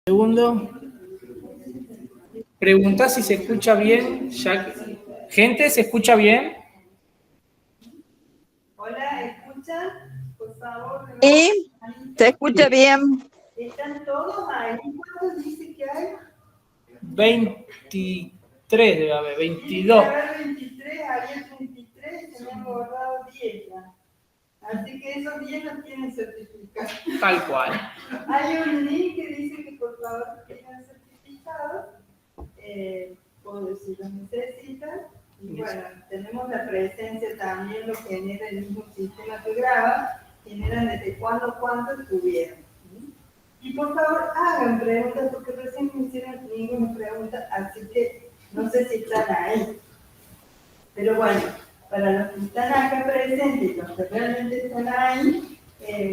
Segundo. Pregunta si se escucha bien. Gente, ¿se escucha bien? Hola, ¿escuchan? Por favor. Sí, se escucha bien. ¿Están todos ahí? ¿Cuántos dice que hay? 23 debe haber, 22. Debe haber 23, había 23, se me han borrado 10 ya. Así que esos 10 no tienen certificado. Tal cual. Hay un link que dice que por favor tengan certificado, por si los necesitan. Y bueno, tenemos la presencia también, lo genera el mismo sistema que graba, genera desde cuándo estuvieron. Y por favor hagan preguntas, porque recién me hicieron ninguna pregunta, así que no sé si están ahí. Pero bueno, para los que están acá presentes y los que realmente están ahí,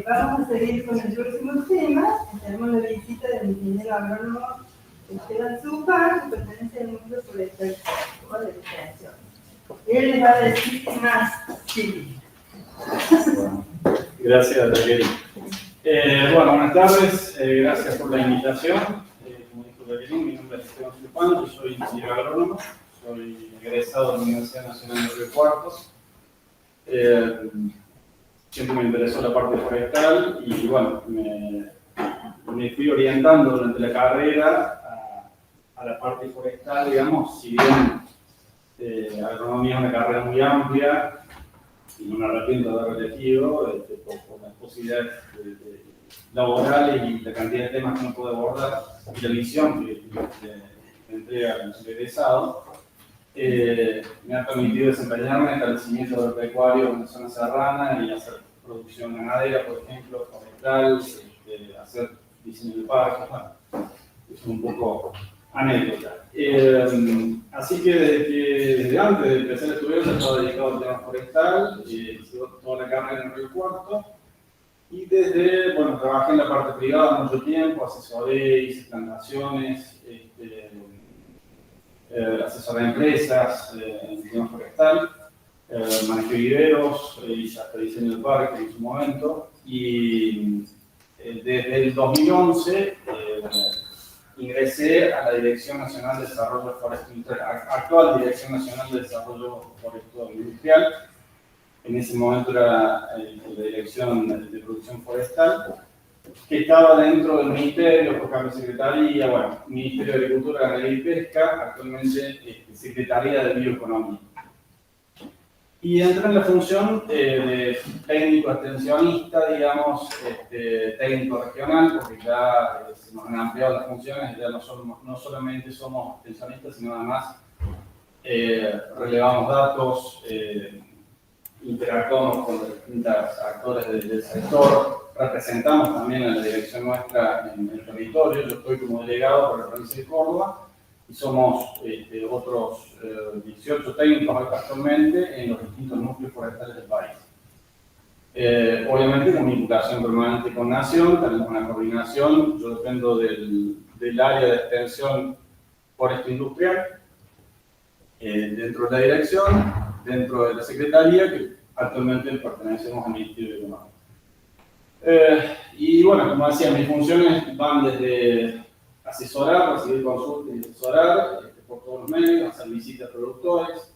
vamos a seguir con el próximo tema. Tenemos la visita del ingeniero agrónomo Esteban Zúcar, que pertenece al núcleo forestal de la extensión. Él les va a decir más. Sí. Bueno, gracias, Raquel. Bueno, buenas tardes, gracias por la invitación. Como dijo Raquel, mi nombre es Esteban Zúcar, yo soy ingeniero agrónomo, soy egresado de la Universidad Nacional de Río Cuarto. Siempre me interesó la parte forestal y bueno, me fui orientando durante la carrera a la parte forestal, digamos, si bien agronomía es una carrera muy amplia y no me arrepiento de haberlo elegido por las posibilidades laborales y la cantidad de temas que uno puede abordar y la visión que entrega el egresado, me ha permitido desempeñarme en el establecimiento agropecuario en la zona serrana y hacer producción ganadera, por ejemplo, forestal, hacer diseño de parques, bueno, es un poco anécdota. Así que desde antes de empezar a estudiar ya estaba dedicado al tema forestal, hice toda la carrera en Río Cuarto, y bueno, trabajé en la parte privada mucho tiempo, asesoré, hice plantaciones, asesoré a empresas en el tema forestal, manejé viveros, hice hasta diseño de parque en su momento, y desde el 2011 ingresé a la Dirección Nacional de Desarrollo Forestal, actual Dirección Nacional de Desarrollo Forestal Industrial. En ese momento era la Dirección de Producción Forestal, que estaba dentro del Ministerio, por cambio de Secretaría, bueno, Ministerio de Agricultura, Ganadería y Pesca, actualmente Secretaría de Bioeconomía. Y entré en la función de técnico extensionista, digamos, técnico regional, porque ya se nos han ampliado las funciones, ya no solamente somos extensionistas, sino además relevamos datos, interactuamos con los distintos actores del sector, representamos también a la dirección nuestra en el territorio. Yo estoy como delegado por la provincia de Córdoba y somos otros 18 técnicos actualmente en los distintos núcleos forestales del país. Obviamente con vinculación permanente con Nación, tenemos una coordinación, yo dependo del área de extensión forestal industrial, dentro de la dirección, dentro de la Secretaría, que actualmente pertenecemos al Ministerio de Economía. Y bueno, como decía, mis funciones van desde asesorar, recibir consultas y asesorar por todos los medios, hacer visitas a productores,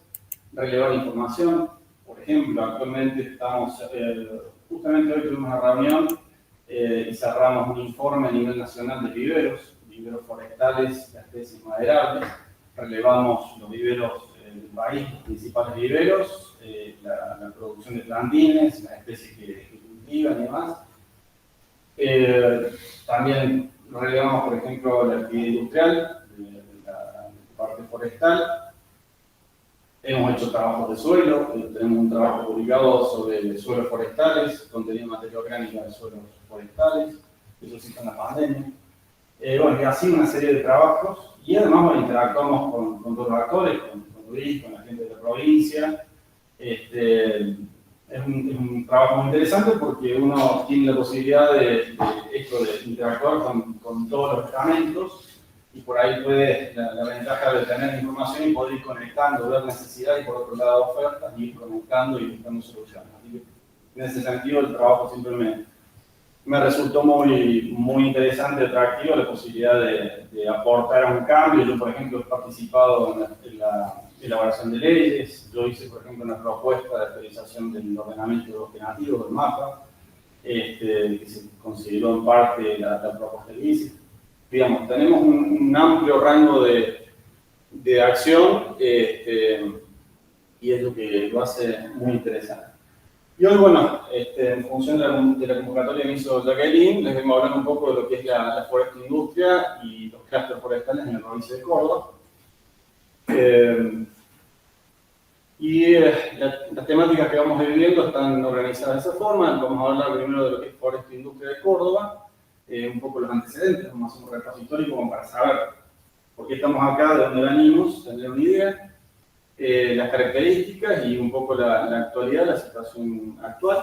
relevar información. Por ejemplo, actualmente estamos, justamente hoy tuvimos una reunión y cerramos un informe a nivel nacional de viveros forestales de especies maderables. Relevamos los viveros del país, los principales viveros, la producción de plantines, las especies que cultivan y demás. También relevamos, por ejemplo, la actividad industrial, la parte forestal. Hemos hecho trabajos de suelo, tenemos un trabajo publicado sobre suelos forestales, contenido de materia orgánica de suelos forestales, eso sí con la pandemia. Bueno, y así una serie de trabajos, y además bueno, interactuamos con todos los actores, con Luis, con la gente de la provincia. Es un trabajo muy interesante porque uno tiene la posibilidad de interactuar con todos los estamentos, y por ahí puede la ventaja de tener información y poder ir conectando, ver necesidad y por otro lado ofertas, y ir conectando y buscando soluciones. Así que en ese sentido el trabajo siempre me resultó muy interesante, atractivo la posibilidad de aportar a un cambio. Yo, por ejemplo, he participado en la elaboración de leyes. Yo hice, por ejemplo, una propuesta de actualización del ordenamiento de bosque nativo, del mapa, que se consideró en parte la propuesta que hice. Digamos, tenemos un amplio rango de acción y es lo que lo hace muy interesante. Y hoy, bueno, en función de la convocatoria que me hizo Jacqueline, les vengo a hablar un poco de lo que es la foresta industria y los clústeres forestales en la provincia de Córdoba. Las temáticas que vamos a ir viendo están organizadas de esa forma. Vamos a hablar primero de lo que es foresta e industria de Córdoba, un poco los antecedentes, vamos a hacer un repaso histórico como para saber por qué estamos acá, de dónde venimos, tener una idea. Las características y un poco la actualidad, la situación actual.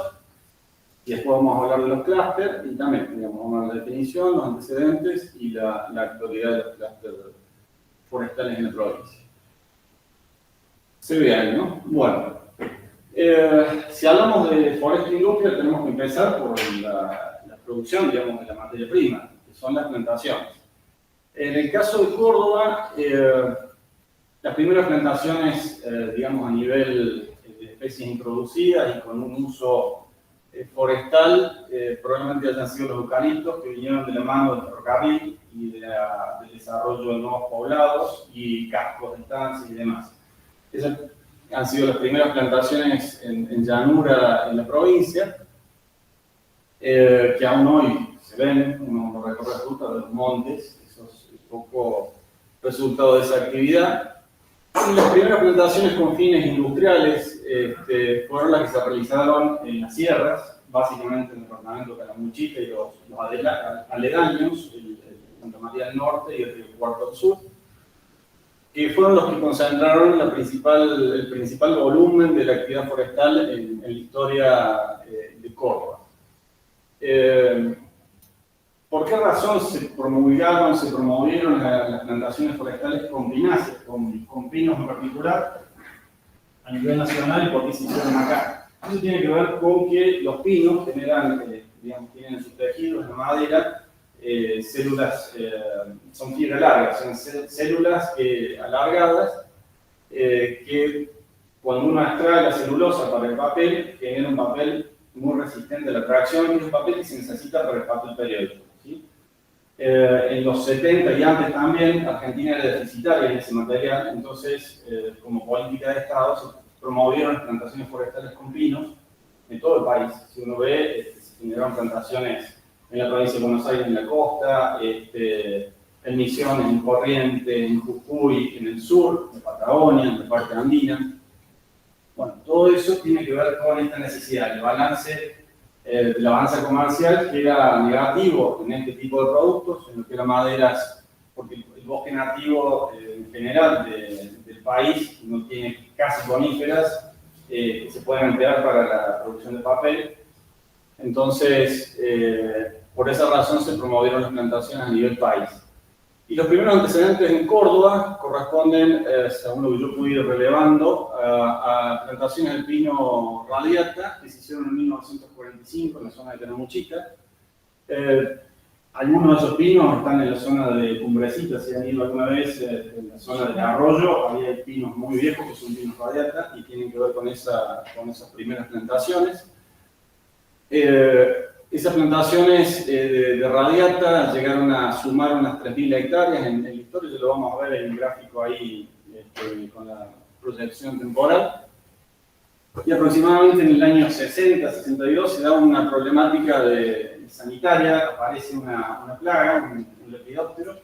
Y después vamos a hablar de los clústeres y también, digamos, vamos a hablar de la definición, los antecedentes y la actualidad de los clústeres forestales en la provincia. Se ve ahí, ¿no? Bueno, si hablamos de foresta e industria, tenemos que empezar por la producción, digamos, de la materia prima, que son las plantaciones. En el caso de Córdoba, las primeras plantaciones, digamos, a nivel de especies introducidas y con un uso forestal, probablemente hayan sido los eucaliptos que vinieron de la mano del ferrocarril y del desarrollo de nuevos poblados y cascos de estancias y demás. Esas han sido las primeras plantaciones en llanura en la provincia, que aún hoy se ven, uno recorre la ruta de los montes, eso es un poco resultado de esa actividad. Y las primeras plantaciones con fines industriales fueron las que se realizaron en las sierras, básicamente en el departamento de Calamuchita y los aledaños, el Santa María del Norte y el Río Cuarto del Sur, que fueron los que concentraron el principal volumen de la actividad forestal en la historia de Córdoba. ¿Por qué razón se promovieron las plantaciones forestales con pináceas, con pinos en particular, a nivel nacional, y por qué se hicieron acá? Eso tiene que ver con que los pinos generan, digamos, tienen en sus tejidos de madera células, son fibras largas, son células alargadas que cuando uno extrae la celulosa para el papel, genera un papel muy resistente a la tracción y es un papel que se necesita para el papel periódico. ¿Sí? En los 70 y antes también, Argentina era deficitaria en ese material, entonces, como política de Estado, se promovieron las plantaciones forestales con pinos en todo el país. Si uno ve, se generaron plantaciones en la provincia de Buenos Aires, en la costa, en Misiones, en Corrientes, en Jujuy, en el sur, en Patagonia, en la parte andina. Bueno, todo eso tiene que ver con esta necesidad, el balance de la balanza comercial, que era negativo en este tipo de productos, en lo que eran maderas, porque el bosque nativo en general del país no tiene casi coníferas que se pueden emplear para la producción de papel. Entonces, por esa razón se promovieron las plantaciones a nivel país. Y los primeros antecedentes en Córdoba corresponden, según lo que yo pude ir relevando, a plantaciones del pino radiata que se hicieron en 1945 en la zona de Calamuchita. Algunos de esos pinos están en la zona de Cumbrecita, si han ido alguna vez en la zona del arroyo, había pinos muy viejos que son pinos radiata y tienen que ver con esas primeras plantaciones. Esas plantaciones de radiata llegaron a sumar unas 3.000 hectáreas en la historia, ya lo vamos a ver en el gráfico ahí con la proyección temporal. Y aproximadamente en el año 60-62 se da una problemática sanitaria, aparece una plaga, un lepidóptero,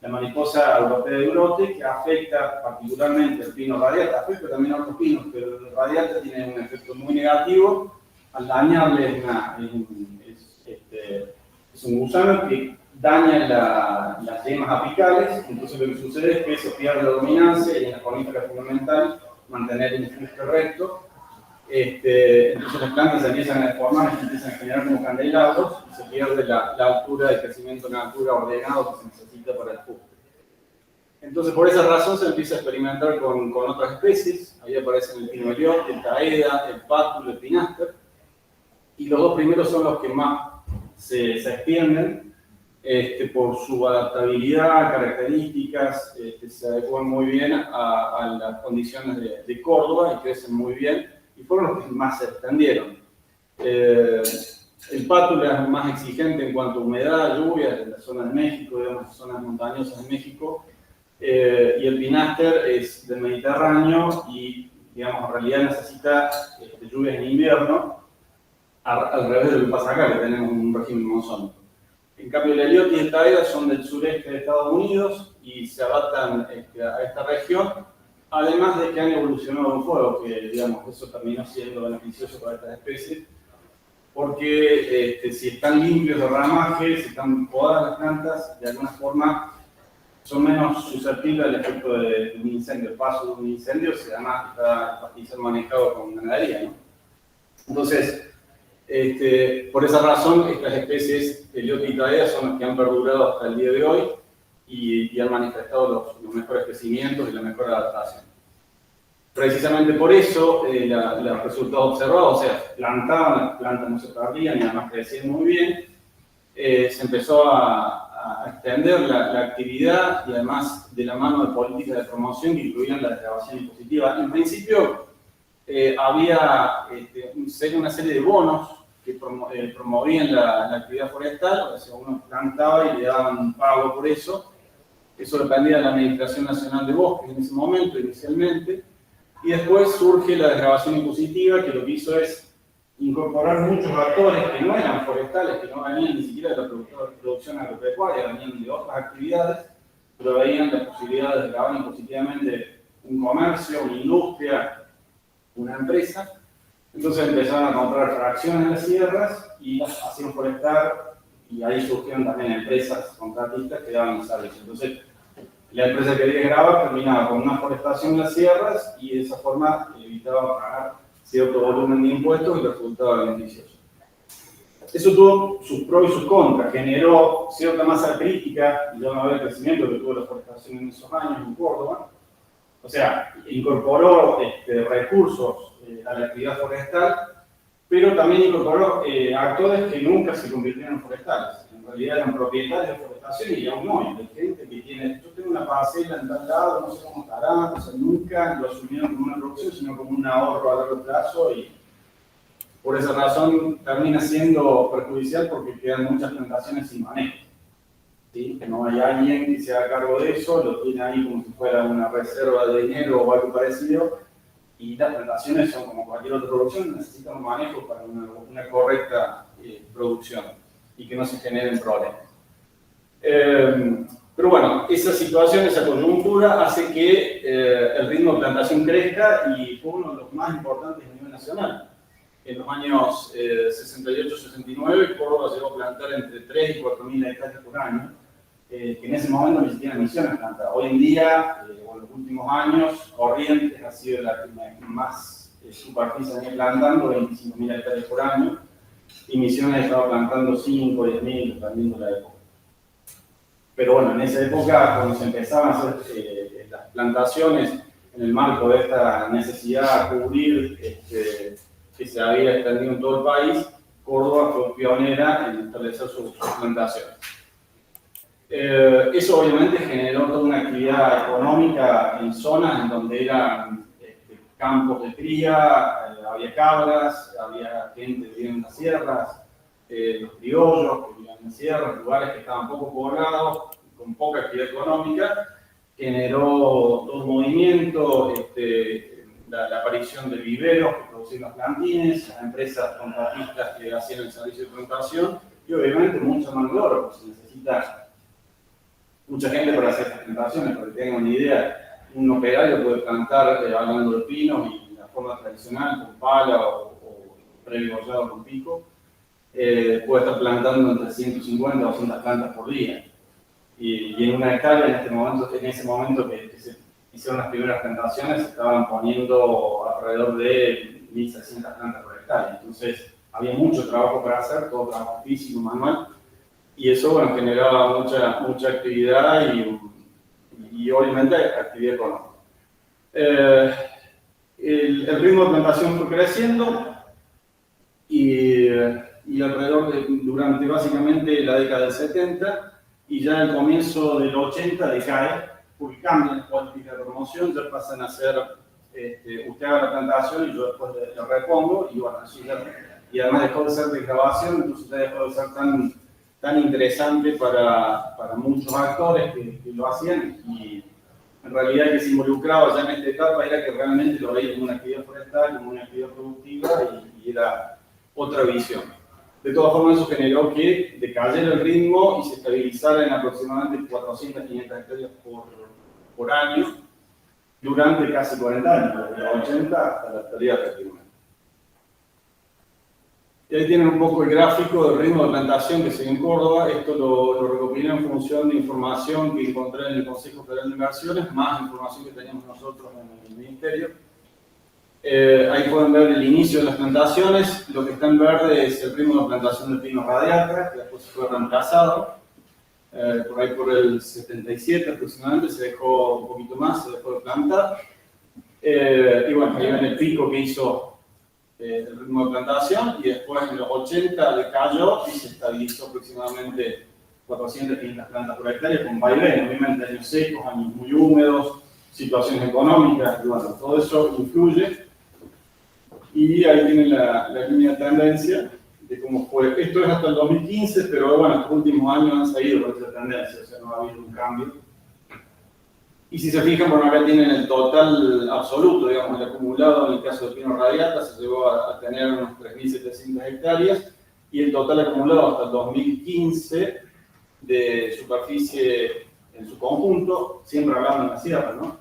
la mariposa europea de brote, que afecta particularmente el pino radiata, afecta también a otros pinos, pero el radiata tiene un efecto muy negativo. Al dañarle es un gusano que daña las yemas apicales, entonces lo que sucede es que se pierde la dominancia y en la conífera fundamental mantener el fuste recto. Entonces las plantas se empiezan a deformar, se empiezan a generar como candelabros y se pierde la altura de crecimiento natura ordenado que se necesita para el fuste. Entonces, por esa razón se empieza a experimentar con otras especies. Ahí aparecen el pino eliote, el taeda, el pátulo, el pináster. Y los dos primeros son los que más se extienden por su adaptabilidad, características, se adecuan muy bien a las condiciones de Córdoba y crecen muy bien, y fueron los que más se extendieron. El pátula es más exigente en cuanto a humedad, lluvia, en la zona de México, digamos, las zonas montañosas de México, y el pináster es del Mediterráneo y, digamos, en realidad necesita lluvias en invierno, al revés de lo que pasa acá, que tenemos un régimen monzónico. En cambio, el Elliott y el Taira son del sureste de Estados Unidos y se adaptan a esta región, además de que han evolucionado un fuego, que, digamos, eso terminó siendo beneficioso para estas especies, porque si están limpios de ramaje, si están podadas las plantas, de alguna forma son menos susceptibles al efecto de un incendio. El paso de un incendio, si además está el pastizal manejado con ganadería, ¿no? Entonces, por esa razón, estas especies, Elliott y Taira, son las que han perdurado hasta el día de hoy y han manifestado los mejores crecimientos y la mejor adaptación. Precisamente por eso, los resultados observados, o sea, plantaban, las plantas no se perdían y además crecían muy bien, se empezó a extender la actividad y además de la mano de políticas de promoción que incluían la desgravación impositiva. En principio, había una serie de bonos que promovían la actividad forestal, o sea, uno plantaba y le daban un pago por eso. Eso dependía de la Administración Nacional de Bosques en ese momento, inicialmente. Y después surge la desgravación impositiva, que lo que hizo es incorporar muchos actores que no eran forestales, que no venían ni siquiera de la producción agropecuaria, venían de otras actividades, pero veían la posibilidad de desgravar impositivamente un comercio, una industria, una empresa. Entonces empezaron a comprar fracciones de las sierras y hacían forestar, y ahí surgieron también empresas contratistas que daban el servicio. Entonces, la empresa que desgrava terminaba con una forestación de las sierras y de esa forma evitaba pagar cierto volumen de impuestos y resultaba beneficioso. Eso tuvo sus pros y sus contras, generó cierta masa crítica y ya no había el crecimiento que tuvo la forestación en esos años en Córdoba. O sea, incorporó recursos a la actividad forestal, pero también incorporó actores que nunca se convirtieron en forestales. En realidad eran propietarios de forestación y aún no. Hay gente que tiene, yo tengo una parcela en tal lado, no sé cómo estará, o sea, nunca lo asumieron como una producción, sino como un ahorro a largo plazo, y por esa razón termina siendo perjudicial porque quedan muchas plantaciones sin manejo. ¿Sí? Que no hay alguien que se haga cargo de eso, lo tiene ahí como si fuera una reserva de dinero o algo parecido, y las plantaciones son como cualquier otra producción, necesitan un manejo para una correcta producción y que no se generen problemas. Pero bueno, esa situación, esa coyuntura hace que el ritmo de plantación crezca y fue uno de los más importantes a nivel nacional. En los años 68-69, Córdoba llegó a plantar entre 3 y 4.000 hectáreas por año, que en ese momento ni siquiera Misiones plantaba. Hoy en día, o en los últimos años, Corrientes ha sido la que más superficie venía plantando, 25.000 hectáreas por año, y Misiones estaba plantando 5 o 10.000, dependiendo de la época. Pero bueno, en esa época, cuando se empezaban a hacer las plantaciones en el marco de esta necesidad de cubrir que se había extendido en todo el país, Córdoba fue pionera en establecer sus plantaciones. Eso obviamente generó toda una actividad económica en zonas en donde eran campos de cría, había cabras, había gente viviendo en las sierras, los criollos que vivían en las sierras, lugares que estaban poco poblados, con poca actividad económica, generó todo un movimiento, la aparición de viveros que producían los plantines, las empresas contratistas que hacían el servicio de plantación, y obviamente mucha mano de obra, porque se necesita mucha gente para hacer estas plantaciones. Para que tengan una idea, un operario puede plantar, hablando de pinos y la forma tradicional, con pala o previo collado con pico, puede estar plantando entre 150 o 200 plantas por día. Y en una hectárea, en ese momento que se hicieron las primeras plantaciones, se estaban poniendo alrededor de 1.600 plantas por hectárea. Entonces, había mucho trabajo para hacer, todo trabajo físico, manual, y eso, bueno, generaba mucha actividad y obviamente actividad económica. El ritmo de plantación fue creciendo y y durante básicamente la década del 70, y ya al comienzo del 80 decae, porque cambian las políticas de promoción, ya pasan a ser, usted haga la plantación y yo después le repongo, y bueno, así ya, y además dejó de ser de grabación, entonces ya dejó de ser tan interesante para muchos actores que lo hacían, y en realidad el que se involucraba ya en esta etapa era que realmente lo veía como una actividad forestal, como una actividad productiva, y era otra visión. De todas formas, eso generó que decayera el ritmo y se estabilizara en aproximadamente 400, 500 hectáreas por año durante casi 40 años, desde los 80 hasta la actualidad prácticamente. Y ahí tienen un poco el gráfico del ritmo de plantación que se ve en Córdoba. Esto lo recopilé en función de información que encontré en el Consejo Federal de Inversiones, más información que teníamos nosotros en el Ministerio. Ahí pueden ver el inicio de las plantaciones. Lo que está en verde es el ritmo de plantación del pino radiata, que después fue reemplazado. Por ahí por el 77 aproximadamente se dejó un poquito más, se dejó de plantar. Y bueno, ahí ven el pico que hizo el ritmo de plantación, y después en los 80 decayó y se estabilizó aproximadamente 400, 500 plantas por hectárea, con vaivén, obviamente años secos, años muy húmedos, situaciones económicas, y bueno, todo eso influye. Y ahí tienen la línea de tendencia de cómo fue. Esto es hasta el 2015, pero bueno, estos últimos años han seguido por esa tendencia, o sea, no ha habido un cambio. Y si se fijan, bueno, acá tienen el total absoluto, digamos, el acumulado en el caso de pino radiata, se llegó a tener unos 3.700 hectáreas, y el total acumulado hasta el 2015 de superficie en su conjunto, siempre hablando en la sierra, ¿no?,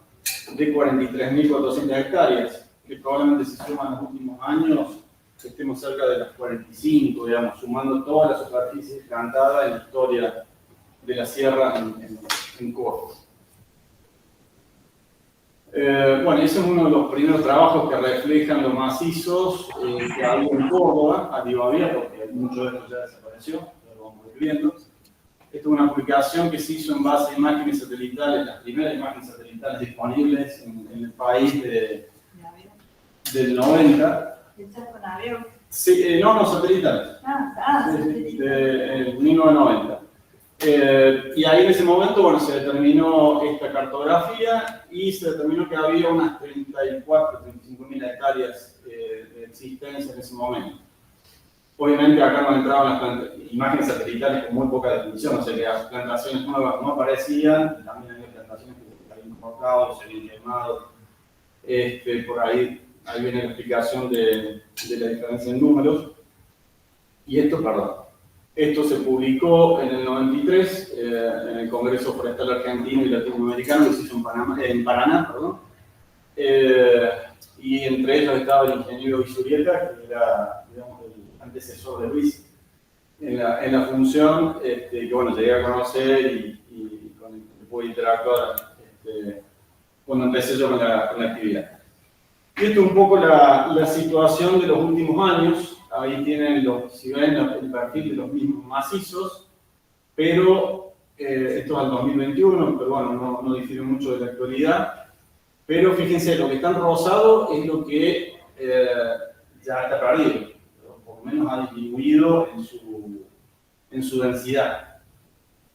de 43.400 hectáreas, que probablemente se suman en los últimos años, estemos cerca de las 45, digamos, sumando toda la superficie plantada en la historia de la sierra en Córdoba. Bueno, ese es uno de los primeros trabajos que reflejan los macizos que había en Córdoba, a todavía, porque mucho de esto ya desapareció, lo vamos viendo. Esta es una publicación que se hizo en base a imágenes satelitales, las primeras imágenes satelitales disponibles en el país del 90. ¿Hechas con avión? Sí, no, satelitales. De 1990. Y ahí en ese momento, bueno, se determinó esta cartografía y se determinó que había unas 34, 35.000 hectáreas de existencia en ese momento. Obviamente acá no entraban las imágenes satelitales con muy poca definición, o sea que las plantaciones nuevas no aparecían, también había plantaciones que se habían cortado, se habían quemado. Por ahí viene la explicación de la diferencia en números. Y esto se publicó en el 93 en el Congreso Forestal Argentino y Latinoamericano, que se hizo en Paraná, y entre ellos estaba el ingeniero Visurieta, que era, digamos, el antecesor de Luis en la función, que bueno, llegué a conocer y con el que pude interactuar cuando empecé yo con la actividad. Y esto es un poco la situación de los últimos años. Ahí tienen, si ven, el perfil de los mismos macizos, pero esto es al 2021, pero bueno, no difiere mucho de la actualidad. Pero fíjense, lo que está en rosado es lo que ya está perdido, por lo menos ha disminuido en su densidad.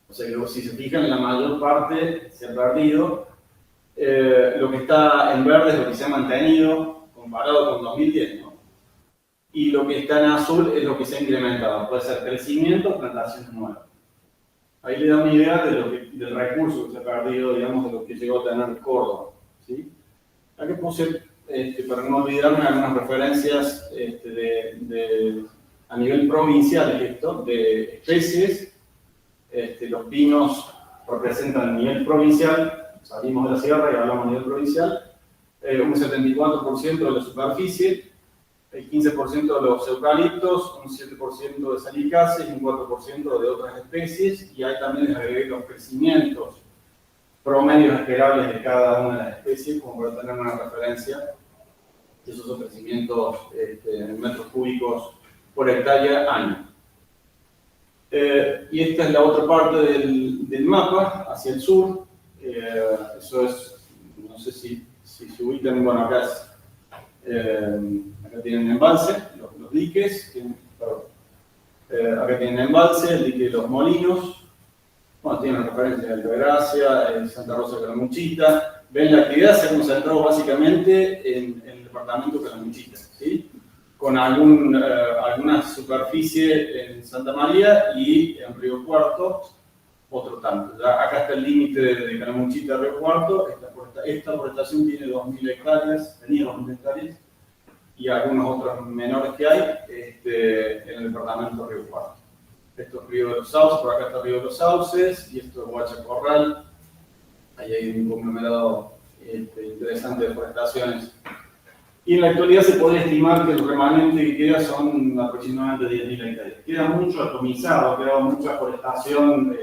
O sea que si se fijan, la mayor parte se ha perdido. Lo que está en verde es lo que se ha mantenido comparado con 2010, ¿no? Y lo que está en azul es lo que se ha incrementado. Puede ser crecimiento o plantaciones nuevas. Ahí le da una idea del recurso que se ha perdido, digamos, de lo que llegó a tener Córdoba, ¿sí? Aquí puse, para no olvidarme, algunas referencias a nivel provincial de especies. Los pinos representan a nivel provincial, salimos de la sierra y hablamos a nivel provincial, un 74% de la superficie, el 15% de los eucaliptos, un 7% de salicaces y un 4% de otras especies, y ahí también les agregué los crecimientos promedios esperables de cada una de las especies, como para tener una referencia. Esos son crecimientos en metros cúbicos por hectárea año. Y esta es la otra parte del mapa, hacia el sur. Eso es, no sé si se ubican, bueno, acá tienen embalse, los diques, acá tienen el embalse, el dique de los Molinos. Bueno, tienen referencias de Altagracia, Santa Rosa de Calamuchita. Ven, la actividad se ha concentrado básicamente en el departamento de Calamuchita, ¿sí? Con alguna superficie en Santa María y en Río Cuarto, otro tanto. Ya acá está el límite de Calamuchita a Río Cuarto. Esta forestación tiene 2.000 hectáreas, tenía 2.000 hectáreas, y algunos otros menores que hay en el departamento de Río Cuarto. Esto es Río de los Sauces, por acá está Río de los Sauces, y esto es Huachacorral. Ahí hay un conglomerado interesante de forestaciones. Y en la actualidad se puede estimar que el remanente que queda son aproximadamente 10.000 hectáreas. Queda mucho atomizado, queda mucha forestación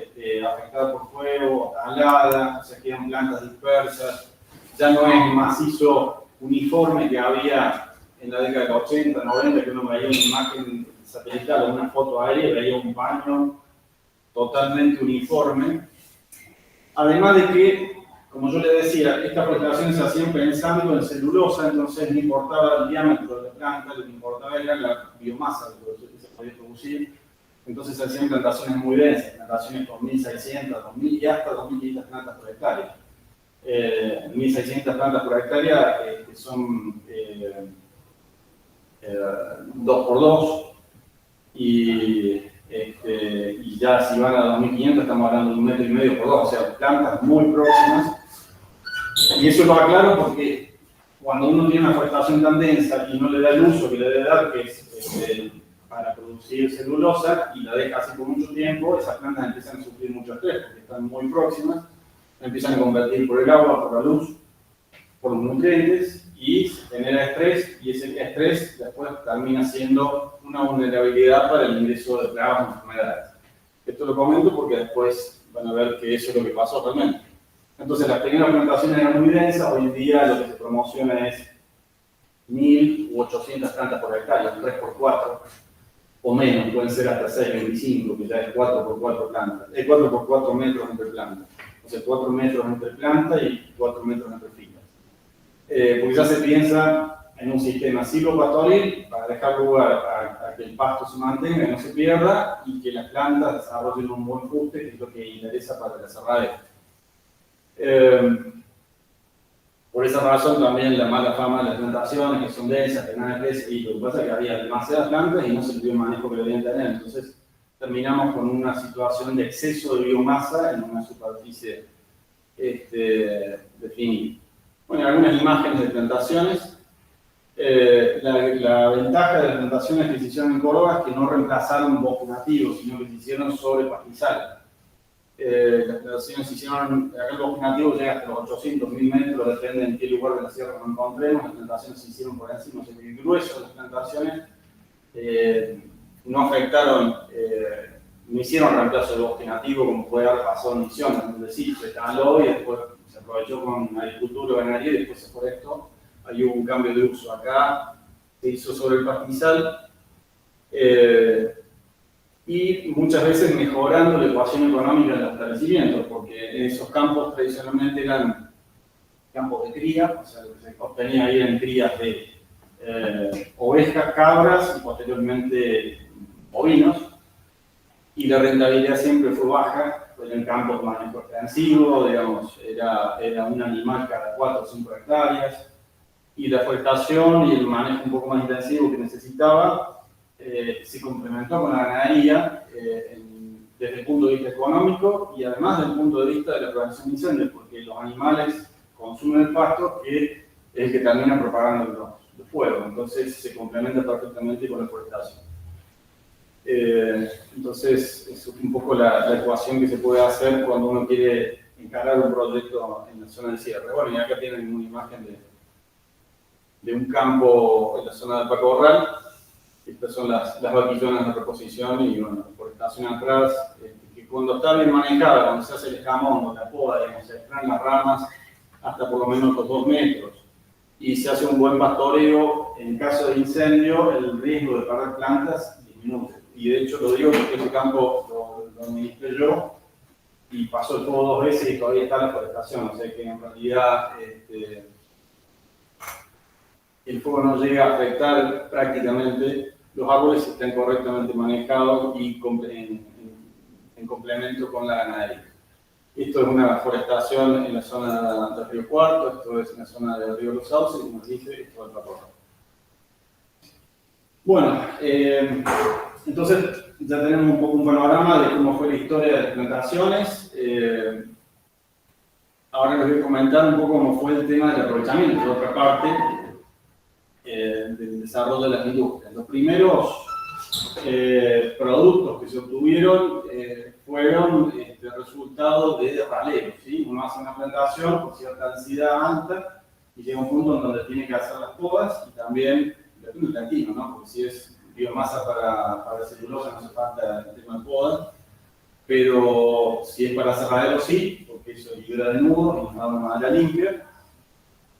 afectada por fuego, talada, o sea, quedan plantas dispersas. Ya no es el macizo uniforme que había en la década de 80, 90, que uno veía una imagen satelital o una foto aérea y veía un paño totalmente uniforme. Además de que, como yo le decía, estas forestaciones se hacían pensando en celulosa, entonces no importaba el diámetro de la planta, lo que importaba era la biomasa que se podía producir. Entonces se hacían plantaciones muy densas, plantaciones con 1.600, 2.000 y hasta 2.500 plantas por hectárea. 1.600 plantas por hectárea que son 2x2, y ya si van a 2.500 estamos hablando de 1,5 metros por 2, o sea, plantas muy próximas. Y eso lo aclaro porque cuando uno tiene una forestación tan densa y no le da el uso que le debe dar, que es para producir celulosa, y la deja así por mucho tiempo, esas plantas empiezan a sufrir mucho estrés porque están muy próximas, empiezan a convertir por el agua, por la luz, por los nutrientes, y se genera estrés, y ese estrés después termina siendo una vulnerabilidad para el ingreso de plagas o enfermedades. Esto lo comento porque después van a ver que eso es lo que pasó realmente. Entonces las primeras plantaciones eran muy densas, hoy en día lo que se promociona es 1.000 u 800 plantas por hectárea, 3x4 o menos, pueden ser hasta 6,25, que ya es 4x4 plantas, 4x4 metros entre plantas, o sea 4 metros entre plantas y 4 metros entre filas. Porque ya se piensa en un sistema silvopastoril para dejar lugar a que el pasto se mantenga y no se pierda, y que las plantas desarrollen un buen fuste, que es lo que interesa para el aserradero. Por esa razón también la mala fama de las plantaciones, que son densas, que nada crece, y lo que pasa es que había demasiadas plantas y no se le dio el manejo que debían tener. Entonces terminamos con una situación de exceso de biomasa en una superficie definida. Bueno, algunas imágenes de plantaciones. La ventaja de las plantaciones que se hicieron en Córdoba es que no reemplazaron bosques nativos, sino que se hicieron sobre pastizales. Las plantaciones se hicieron, acá el bosque nativo llega hasta los 800.000 metros, depende en qué lugar de la sierra nos encontremos. Las plantaciones se hicieron por encima, o sea, el grueso de las plantaciones no afectaron, no hicieron reemplazo del bosque nativo como puede haber pasado en Misiones, donde sí, se taló y después se aprovechó con agricultura o ganadería y después se forestó. Ahí hubo un cambio de uso. Acá se hizo sobre el pastizal y muchas veces mejorando la ecuación económica de los establecimientos, porque esos campos tradicionalmente eran campos de cría, o sea, lo que se obtenía ahí eran crías de ovejas, cabras y posteriormente bovinos, y la rentabilidad siempre fue baja. En campos de manejo extensivo, digamos, era un animal cada 4 o 5 hectáreas, y la forestación y el manejo un poco más intensivo que necesitaba se complementó con la ganadería desde el punto de vista económico y además desde el punto de vista de la prevención de incendios, porque los animales consumen el pasto, que es el que termina propagando el fuego, entonces se complementa perfectamente con la forestación. Entonces, es un poco la ecuación que se puede hacer cuando uno quiere encarar un proyecto en la zona de cierre. Bueno, y acá tienen una imagen de un campo en la zona de Pacorral. Estas son las vaquillonas de reposición y bueno, la forestación atrás, que cuando está bien manejada, cuando se hace el escamón o la poda, digamos, se extraen las ramas hasta por lo menos los 2 metros y se hace un buen pastoreo. En caso de incendio, el riesgo de perder plantas disminuye. Y de hecho lo digo porque ese campo lo administré yo y pasó el fuego 2 veces y todavía está la forestación, o sea que en realidad el fuego no llega a afectar prácticamente los árboles estén correctamente manejados y en complemento con la ganadería. Esto es una forestación en la zona del Río Cuarto, esto es en la zona del Río Los Sauces, y como dije, esto es el Paporro. Bueno, entonces ya tenemos un poco un panorama de cómo fue la historia de las plantaciones. Ahora les voy a comentar un poco cómo fue el tema del aprovechamiento, de otra parte, del desarrollo de las industrias. Los primeros productos que se obtuvieron fueron resultado de raleo, ¿sí? Uno hace una plantación con cierta densidad alta y llega a un punto en donde tiene que hacer las podas y también depende del plantino, ¿no? Porque si es biomasa para celulosa no hace falta el tema de poda, pero si es para cerradero sí, porque eso libera de nudo y nos da una madera limpia.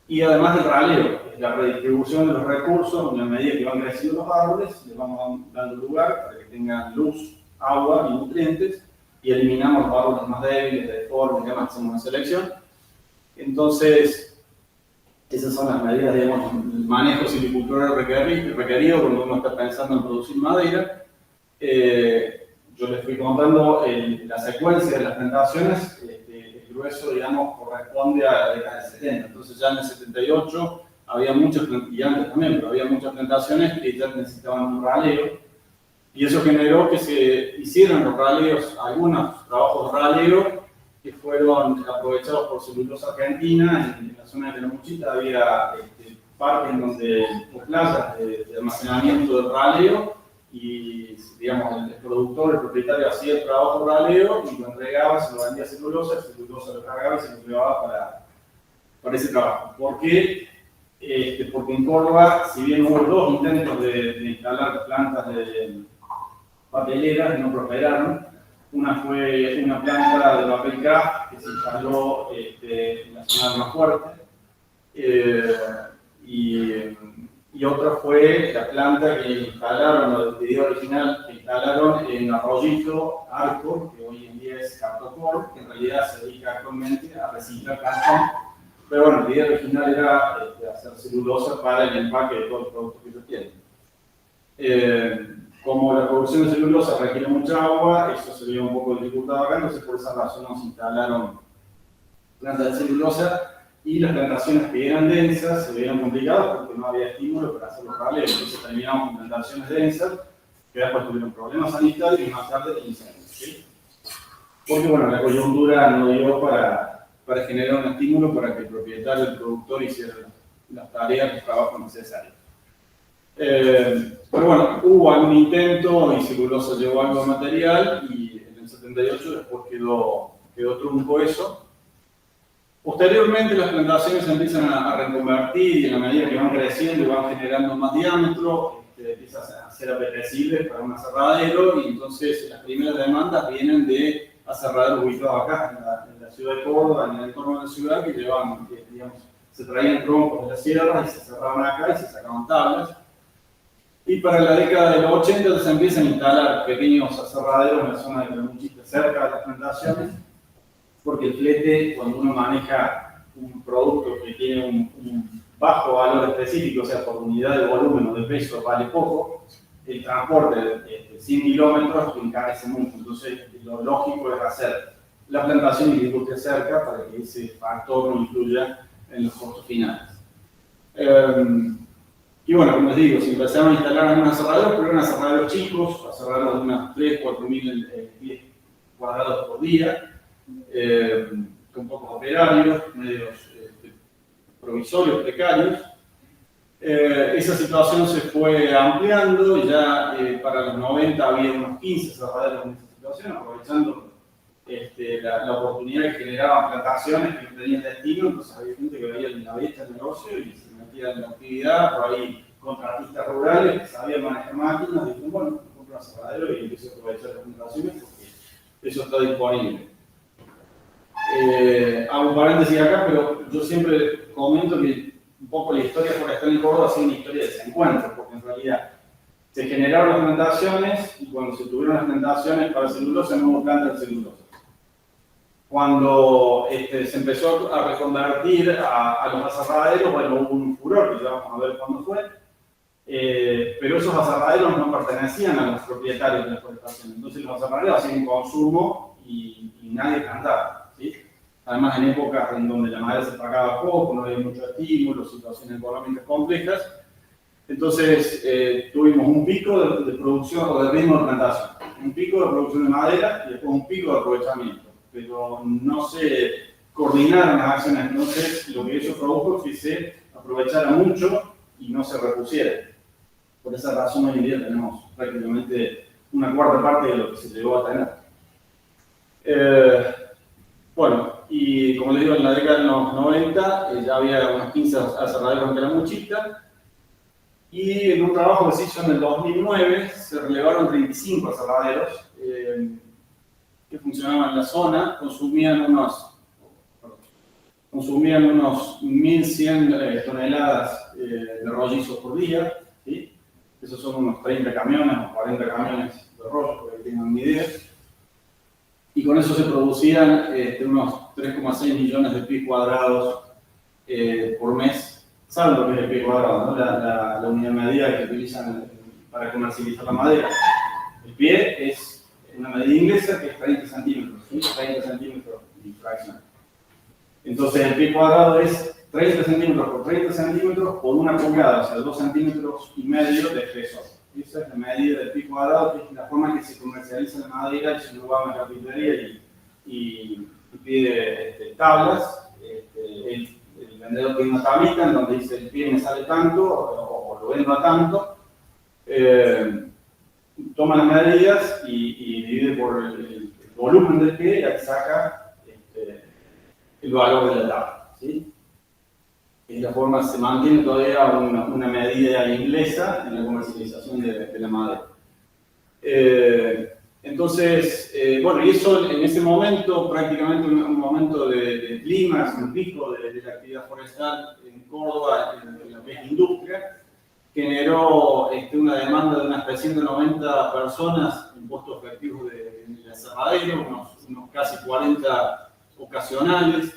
Y además del raleo, la redistribución de los recursos, en la medida que van creciendo los árboles, les vamos dando lugar para que tengan luz, agua y nutrientes, y eliminamos los árboles más débiles, deformes, y demás, hacemos una selección. Entonces, esas son las medidas, digamos, el manejo silvicultural requerido cuando uno está pensando en producir madera. Yo les fui contando la secuencia de las plantaciones. El grueso, digamos, corresponde a la década del 70. Entonces ya en el 78 había muchas, y antes también, pero había muchas plantaciones que ya necesitaban un raleo. Y eso generó que se hicieran los raleos, algunos trabajos de raleo que fueron aprovechados por Celulosa Argentina. En la zona de Telamuchita había parques donde, o playas de almacenamiento de raleo, y digamos, el productor, el propietario hacía el trabajo de raleo y lo entregaba, se lo vendía a Celulosa lo cargaba y se lo llevaba para ese trabajo. ¿Por qué? Porque en Córdoba, si bien hubo dos intentos de instalar plantas de papeleras que no prosperaron, una fue una planta de papel craft que se instaló en la zona de Más Fuerte, y otra fue la planta que instalaron, la idea original que instalaron en Arroyito, Arco, que hoy en día es Cartocor, que en realidad se dedica actualmente a reciclar cartón. Pero bueno, la idea original era hacer celulosa para el empaque de todos los productos que ellos tienen. Como la producción de celulosa requiere mucha agua, eso se veía un poco dificultado acá, entonces por esa razón nos instalaron plantas de celulosa. Y las plantaciones que eran densas se veían complicadas porque no había estímulo para hacer los raleos. Entonces terminamos con plantaciones densas que después tuvieron problemas sanitarios y más tarde incendios, ¿sí? Porque bueno, la coyuntura no dio para generar un estímulo para que el propietario, el productor hiciera las tareas, los trabajos necesarios. Pero bueno, hubo algún intento y Celulosa llevó algo de material y en el 78 después quedó trunco eso. Posteriormente las plantaciones se empiezan a reconvertir y en la medida que van creciendo y van generando más diámetro, empiezan a ser apetecibles para un aserradero, y entonces las primeras demandas vienen de aserraderos ubicados acá en la ciudad de Córdoba, en el entorno de la ciudad, que llevaban, digamos, se traían troncos de las sierras y se aserraban acá y se sacaban tablas. Y para la década de los 80 se empiezan a instalar pequeños aserraderos en la zona de Telamuchita, cerca de las plantaciones, porque el flete, cuando uno maneja un producto que tiene un bajo valor específico, o sea, por unidad de volumen o de peso vale poco, el transporte de 100 kilómetros encarece mucho. Entonces, lo lógico es hacer la plantación y la industria cerca para que ese factor no influya en los costos finales. Y bueno, como les digo, se empezaron a instalar algunos aserraderos, pero eran aserraderos chicos, aserraderos de unas 3.000-4.000 pies cuadrados por día, con pocos operarios, medios provisorios, precarios. Esa situación se fue ampliando y ya para los 90 había unos 15 aserraderos en esa situación, aprovechando la oportunidad que generaban plantaciones que no tenían destino. Entonces había gente que veía la brecha del negocio y se metía en la actividad, por ahí contratistas rurales que sabían manejar máquinas, y dijeron, bueno, compro un aserradero y empiezo a aprovechar las plantaciones porque eso está disponible. Hago un paréntesis acá, pero yo siempre comento que un poco la historia forestal en Córdoba ha sido una historia de desencuentros, porque en realidad se generaron las plantaciones y cuando se tuvieron las plantaciones para celulosa no hubo plantas de celulosa. Cuando se empezó a reconvertir a los aserraderos, bueno, hubo un furor, que ya vamos a ver cuándo fue, pero esos aserraderos no pertenecían a los propietarios de la forestación. Entonces los aserraderos hacían consumo y nadie plantaba, ¿sí? Además, en épocas en donde la madera se pagaba poco, no había mucho estímulo, situaciones económicas complejas, entonces tuvimos un pico de producción o de ritmo de plantación, un pico de producción de madera y después un pico de aprovechamiento, pero no se coordinaron las acciones. Entonces lo que eso produjo es que se aprovechara mucho y no se repusiera. Por esa razón hoy en día tenemos prácticamente una cuarta parte de lo que se llegó a tener. Bueno, y como les digo, en la década de los 90 ya había unos 15 aserraderos en Calamuchita, y en un trabajo que se hizo en el 2009 se relevaron 35 aserraderos que funcionaban en la zona, consumían unos 1.100 toneladas de rollizos por día, ¿sí? Esos son unos 30 camiones o 40 camiones de rollo, para que tengan una idea. Y con eso se producían unos 3,6 millones de pies cuadrados por mes. ¿Saben lo que es el pie cuadrado, no? La unidad de medida que utilizan para comercializar la madera. El pie es una medida inglesa que es 30 centímetros, ¿sí? 30 centímetros de fracción. Entonces el pie cuadrado es 30 centímetros por 30 centímetros por una pulgada, o sea, 2,5 centímetros de espesor. Esa es la medida del pie cuadrado, que es la forma en que se comercializa la madera, y se lo va a la carpintería y pide tablas. El vendedor tiene una tablita en donde dice el pie me sale tanto o lo vendo a tanto. Toma las medidas y divide por el volumen del pie y aquí saca el valor de la tabla, ¿sí? De esta forma se mantiene todavía una medida inglesa en la comercialización de la madera. Entonces, bueno, y eso en ese momento, prácticamente un momento de clima, un pico de la actividad forestal en Córdoba, en lo que es industria, generó una demanda de unas 390 personas en puestos efectivos en el aserradero, unos casi 40 ocasionales,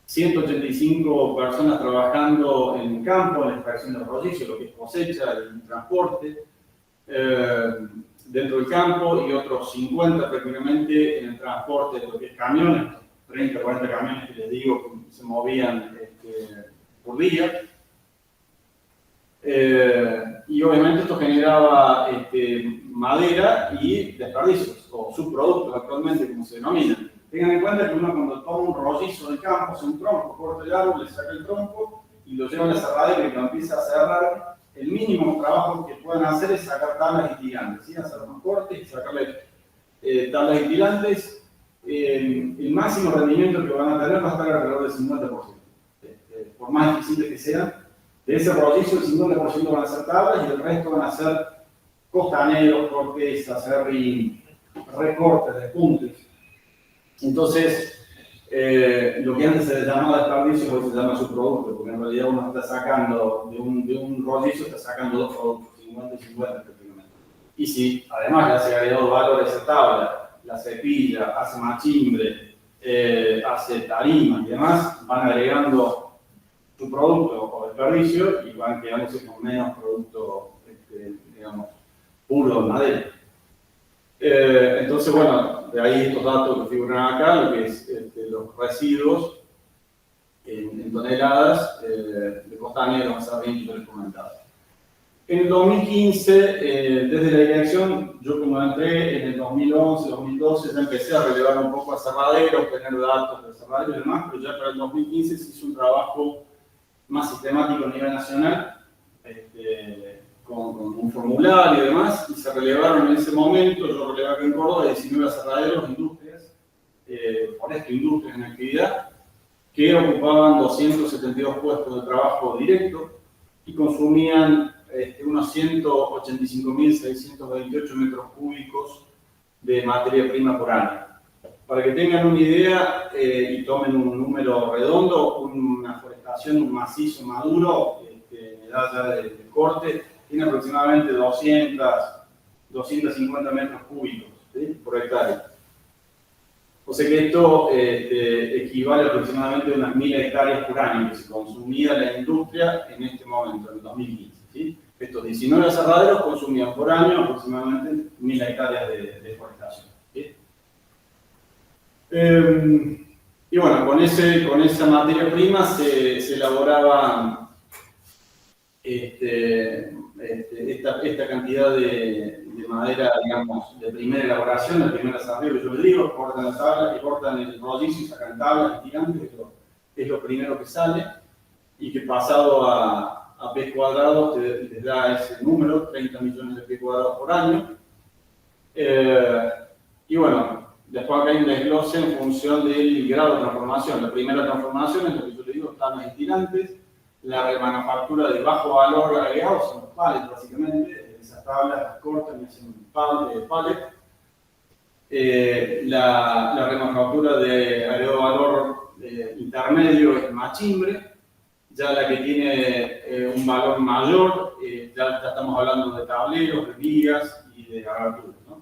185 personas trabajando en el campo, en la extracción de rollizo, lo que es cosecha, el transporte, dentro del campo, y otros 50 prácticamente en el transporte de lo que es camiones, 30 40 camiones que les digo que se movían por día. Y obviamente esto generaba madera y desperdicios, o subproductos actualmente, como se denominan. Tengan en cuenta que uno cuando toma un rollizo del campo, hace un tronco, corta el árbol, le saca el tronco y lo lleva a la cerradera y lo empieza a cerrar. El mínimo trabajo que pueden hacer es sacar tablas y tirantes, ¿sí? Hacer unos cortes y sacarle tablas y tirantes. El máximo rendimiento que van a tener va a estar alrededor del 50%. Por más eficientes que sean, de ese rollizo el 50% van a ser tablas y el resto van a ser costaneros, cortezas, serrín, recortes, despuntes. Entonces, lo que antes se llamaba desperdicio hoy se llama subproducto, porque en realidad uno está sacando de un rollizo, está sacando dos productos, 50 y 50 prácticamente. Y si además le hace agregado valor a esa tabla, la cepilla, hace machimbre, hace tarima y demás, van agregando su producto o desperdicio y van quedándose con menos producto, digamos, puro de madera. Entonces, bueno, de ahí estos datos que figuran acá, lo que es los residuos en toneladas de costanero, aserrín, que yo les comentaba. En el 2015, desde la dirección, yo como entré en el 2011, 2012, ya empecé a relevar un poco aserraderos, tener datos de aserraderos y demás, pero ya para el 2015 se hizo un trabajo más sistemático a nivel nacional, con un formulario y demás, y se relevaron en ese momento, yo relevé acá en Córdoba, 19 aserraderos, industrias, industrias en actividad, que ocupaban 272 puestos de trabajo directo y consumían unos 185.628 metros cúbicos de materia prima por año. Para que tengan una idea y tomen un número redondo, una forestación, un macizo maduro, en edad ya de corte, tiene aproximadamente 250 metros cúbicos, ¿sí? Por hectárea. O sea que esto equivale aproximadamente a unas 1.000 hectáreas por año que se consumía la industria en este momento, en el 2015. ¿Sí? Estos 19 aserraderos consumían por año aproximadamente 1000 hectáreas de deforestación. ¿Sí? Y bueno, con esa materia prima se elaboraba esta cantidad de madera, digamos, de primera elaboración, de primer desarrollo que yo les digo, cortan la tabla, que cortan el rollizo y sacan tablas gigantes, es lo primero que sale, y que pasado a pies cuadrados les da ese número, 30 millones de pies cuadrados por año. Y bueno, después acá hay un desglose en función del grado de transformación. La primera transformación es lo que yo le digo, tablas estirantes. La remanufactura de bajo valor agregado son los pallets, básicamente. Esas tablas las cortan y hacen un pallet. La remanufactura de agregado valor intermedio es machimbre. Ya la que tiene un valor mayor, ya estamos hablando de tableros, de vigas y de aberturas, ¿no?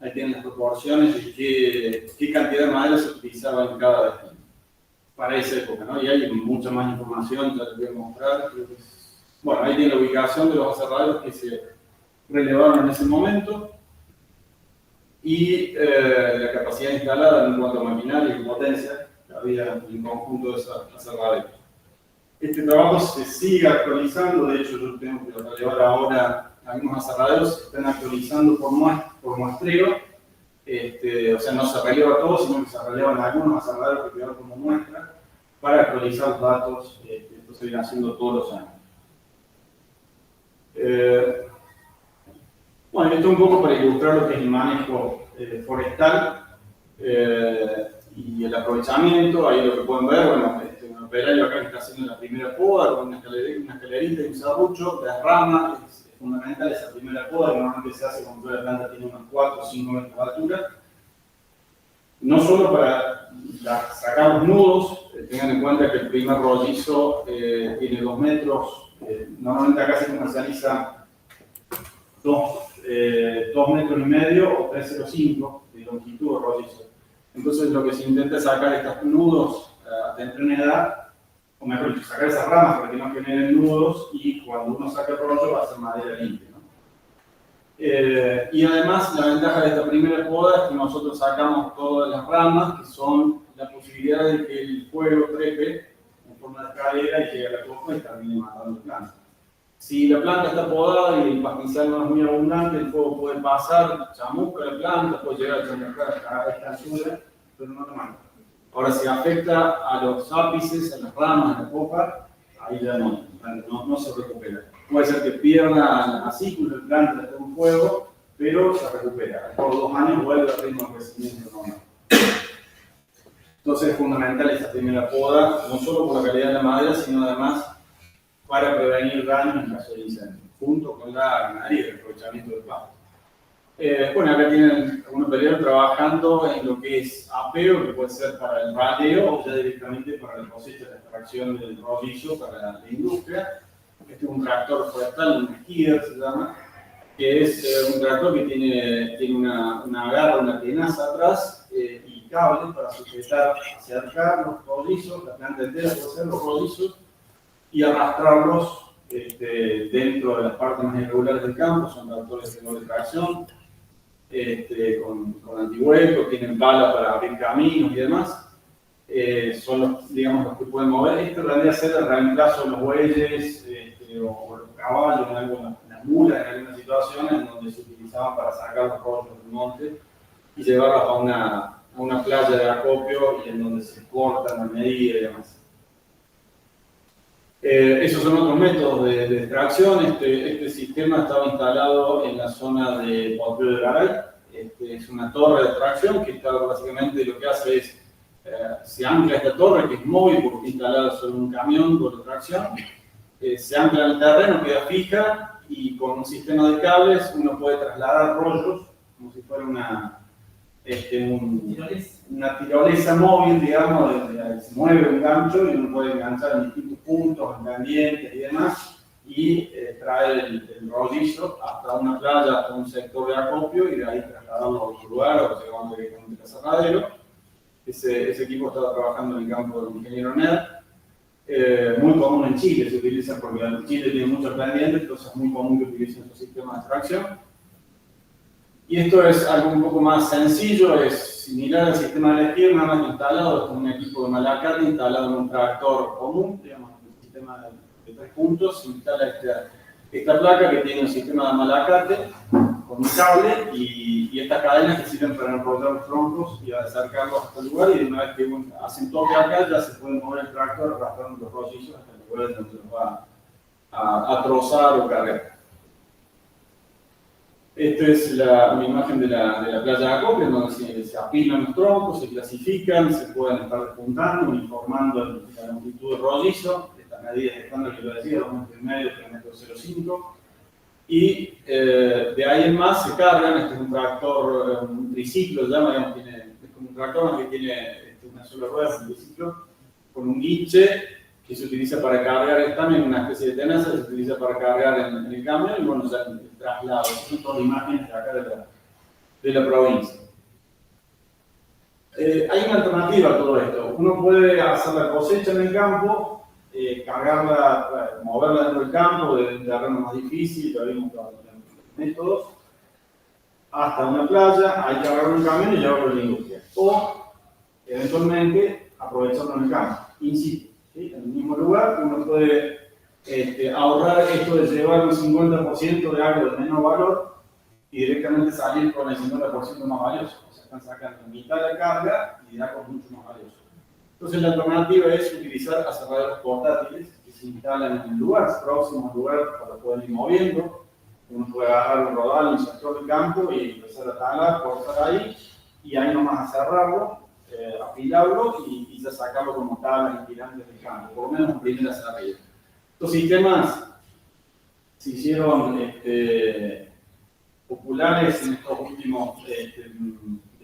Ahí tienen las proporciones de qué cantidad de madera se utilizaba en cada destino para esa época, ¿no? Y hay mucha más información, ya les voy a mostrar. Bueno, ahí tiene la ubicación de los aserraderos que se relevaron en ese momento y la capacidad instalada en cuanto a maquinaria y potencia que había en el conjunto de esos aserraderos. Este trabajo se sigue actualizando, de hecho yo tengo que relevar ahora algunos aserraderos, se están actualizando por muestreo, o sea, no se releva todo, sino que se relevan algunos aserraderos que quedaron como muestra para actualizar los datos. Esto se viene haciendo todos los años. Bueno, esto un poco para ilustrar lo que es el manejo forestal y el aprovechamiento. Ahí lo que pueden ver, bueno, un operario acá que está haciendo la primera poda con una escalerita y un serrucho, las ramas, es fundamental esa primera poda, que normalmente se hace cuando la planta tiene unos 4 o 5 metros de altura. No solo para sacar los nudos, tengan en cuenta que el primer rollizo tiene 2 metros, normalmente acá se comercializa 2 metros y medio o 3,05 de longitud de rollizo. Entonces lo que se intenta es sacar estos nudos a temprana edad, o mejor dicho, sacar esas ramas para que no generen nudos, y cuando uno saca el rollo va a ser madera limpia, ¿no? Y además la ventaja de esta primera poda es que nosotros sacamos todas las ramas, que son la posibilidad de que el fuego trepe en forma de escalera y llegue a la copa y termine matando la planta. Si la planta está podada y el pastizal no es muy abundante, el fuego puede pasar, chamusca la planta, puede llegar a chamuscar a esta altura, pero no lo mata. Ahora, si afecta a los ápices, a las ramas, a la copa, ahí ya no se recupera. Puede ser que pierda la acícula, el planta está en fuego, pero se recupera. Por 2 años vuelve al ritmo de crecimiento normal. Entonces es fundamental esta primera poda, no solo por la calidad de la madera, sino además para prevenir daños en caso de incendio, junto con la ganadería y el aprovechamiento del pasto. Bueno, acá tienen algunos peleadores trabajando en lo que es apeo, que puede ser para el raleo o ya directamente para la cosecha de extracción del rollizo para la industria. Este es un tractor forestal, un skidder se llama, que es un tractor que tiene una garra, una tenaza atrás y cables para sujetar, acercar los rollizos, la planta entera puede ser los rollizos, y arrastrarlos dentro de las partes más irregulares del campo. Son tractores de doble tracción, con antihueco, tienen pala para abrir caminos y demás. Son los que pueden mover. Esto vendría a ser el reemplazo de los bueyes o los caballos, las mulas en algunas situaciones en donde se utilizaban para sacar los rollos del monte y llevarlos a una playa de acopio y en donde se cortan a medida y demás. Esos son otros métodos de extracción. Este sistema estaba instalado en la zona de Poteo de Garay. Es una torre de extracción que básicamente lo que hace es, se ancla esta torre, que es móvil porque está instalada sobre un camión por extracción. Se ancla en el terreno, queda fija, y con un sistema de cables uno puede trasladar rollos como si fuera una tirolesa móvil, digamos, se mueve un gancho y uno puede enganchar en distintos puntos, en pendientes y demás, y traer el rollizo hasta una playa, hasta un sector de acopio, y de ahí trasladarlo a otro lugar o llevarlo directamente al aserradero. Ese equipo estaba trabajando en el campo del ingeniero NER. muy común en Chile, se utiliza porque Chile tiene muchos pendientes, entonces es muy común que utilicen estos sistemas de extracción. Y esto es algo un poco más sencillo, es similar al sistema de la izquierda, nada más que instalado con un equipo de malacate instalado en un tractor común, digamos, un sistema de 3 puntos, se instala esta placa que tiene un sistema de malacate con un cable y estas cadenas que sirven para enrollar los troncos y acercarlos hasta el lugar, y una vez que hacen toque acá ya se puede mover el tractor arrastrando los rollizos hasta el lugar donde los va a trozar o cargar. Esta es una imagen de la playa de acopio, en donde se apilan los troncos, se clasifican, se pueden estar despuntando, informando la longitud del rollizo. Estas medidas estándar que lo decía, 2,5 metros, 3,05 metros. Y de ahí en más se cargan. Este es un tractor, un triciclo, digamos, es como un tractor que tiene una sola rueda, un triciclo, con un guinche que se utiliza para cargar también una especie de tenaza, se utiliza para cargar en el camión y bueno, ya el traslado. Son todas imágenes de acá de la provincia. Hay una alternativa a todo esto. Uno puede hacer la cosecha en el campo, cargarla, moverla dentro del campo, de un terreno más difícil, ya vimos los métodos, hasta una playa, hay que agarrar un camión y llevarlo a la industria. O, eventualmente, aprovecharlo en el campo, in situ. ¿Sí? En el mismo lugar, uno puede ahorrar esto de llevar un 50% de algo de menor valor y directamente salir con el 50% más valioso. O sea, están sacando mitad de la carga y de algo mucho más valioso. Entonces, la alternativa es utilizar aserraderos portátiles que se instalan en el lugar, próximo al lugar, para poder ir moviendo. Uno puede agarrar un rodal, un sector del campo y empezar a talar, cortar ahí, y ahí nomás aserrarlo, apilarlo y ya sacarlo como tablas y tirantes del campo, por lo menos en primera salida. Estos sistemas se hicieron populares en estos últimos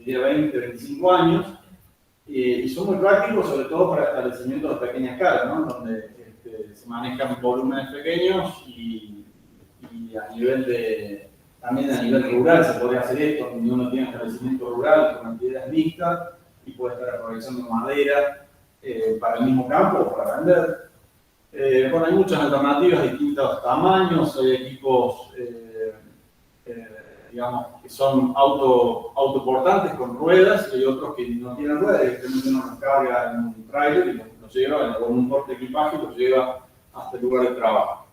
20, 25 años y son muy prácticos, sobre todo para establecimientos de pequeña escala, ¿no? Donde se manejan volúmenes pequeños y a nivel también a nivel rural se podría hacer esto, donde uno tiene establecimiento rural con actividades mixtas y puede estar aprovechando madera para el mismo campo o para vender. Bueno, hay muchas alternativas de distintos tamaños, hay equipos digamos, que son autoportantes con ruedas y hay otros que no tienen ruedas, directamente uno los carga en un trailer y los lleva con un porte de equipaje y los lleva hasta el lugar de trabajo.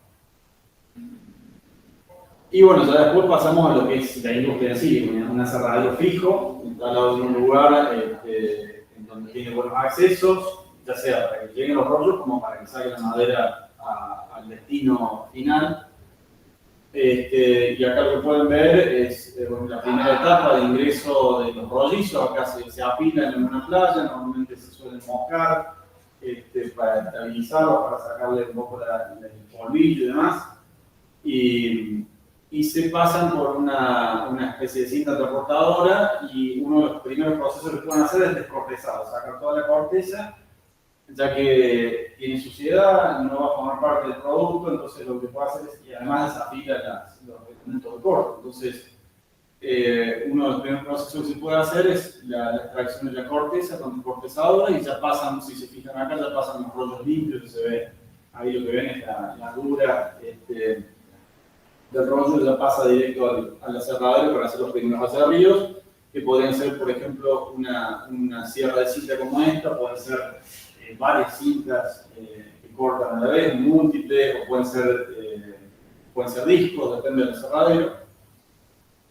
Y bueno, ya después pasamos a lo que es la industria en sí, un aserradero fijo, instalado en un lugar en donde tiene buenos accesos, ya sea para que lleguen los rollos como para que salga la madera al destino final. Y acá lo que pueden ver es la primera etapa de ingreso de los rollizos. Acá se apilan en una playa, normalmente se suelen moscar para estabilizarlos, para sacarle un poco el polvillo y demás. Y se pasan por una especie de cinta transportadora y uno de los primeros procesos que pueden hacer es descortezado, sacar toda la corteza, ya que tiene suciedad, no va a formar parte del producto, entonces lo que puede hacer es, y además desafila los elementos de corte. Entonces, uno de los primeros procesos que se puede hacer es la extracción de la corteza con descortezadora y ya pasan, si se fijan acá, ya pasan los rollos limpios, se ve, ahí lo que ven es la dura del rollo, ya pasa directo al aserradero para hacer los primeros aserríos, que podrían ser, por ejemplo, una sierra de cinta como esta, pueden ser varias cintas que cortan a la vez, múltiples, o pueden ser discos, depende del aserradero.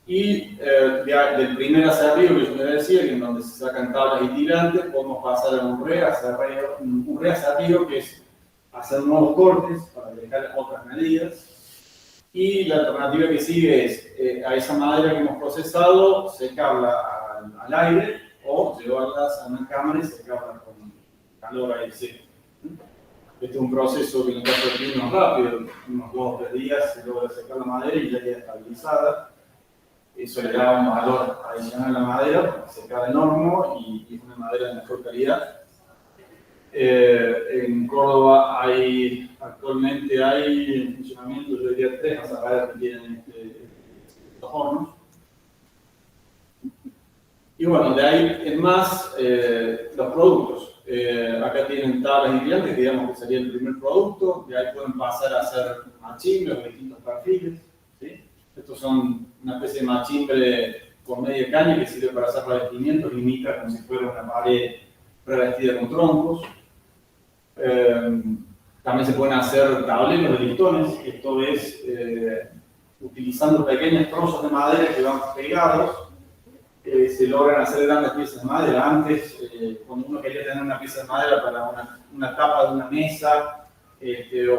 Y del primer aserrío que yo les decía, que en donde se sacan tablas y tirantes, podemos pasar a un reaserrío, que es hacer nuevos cortes para dejar otras medidas. Y la alternativa que sigue es a esa madera que hemos procesado, secarla al aire o llevarlas a una cámara y secarla con calor aire seco. Este es un proceso que en el caso de pino es rápido, unos 2 o 3 días se logra secar la madera y ya queda estabilizada. Eso le da un valor adicional a la madera, se seca en horno y es una madera de mejor calidad. En Córdoba actualmente hay en funcionamiento, yo diría 3 aserraderos que tienen estos hornos. Y bueno, de ahí en más los productos. Acá tienen tienen tablas hidrantes, que digamos que sería el primer producto, de ahí pueden pasar a hacer machimbres o distintos perfiles, ¿sí? Estos son una especie de machimbre con media caña que sirve para hacer revestimientos, limita como si fuera una pared revestida con troncos. También se pueden hacer tableros de listones, esto es utilizando pequeños trozos de madera que van pegados, se logran hacer grandes piezas de madera. Antes, cuando uno quería tener una pieza de madera para una tapa de una mesa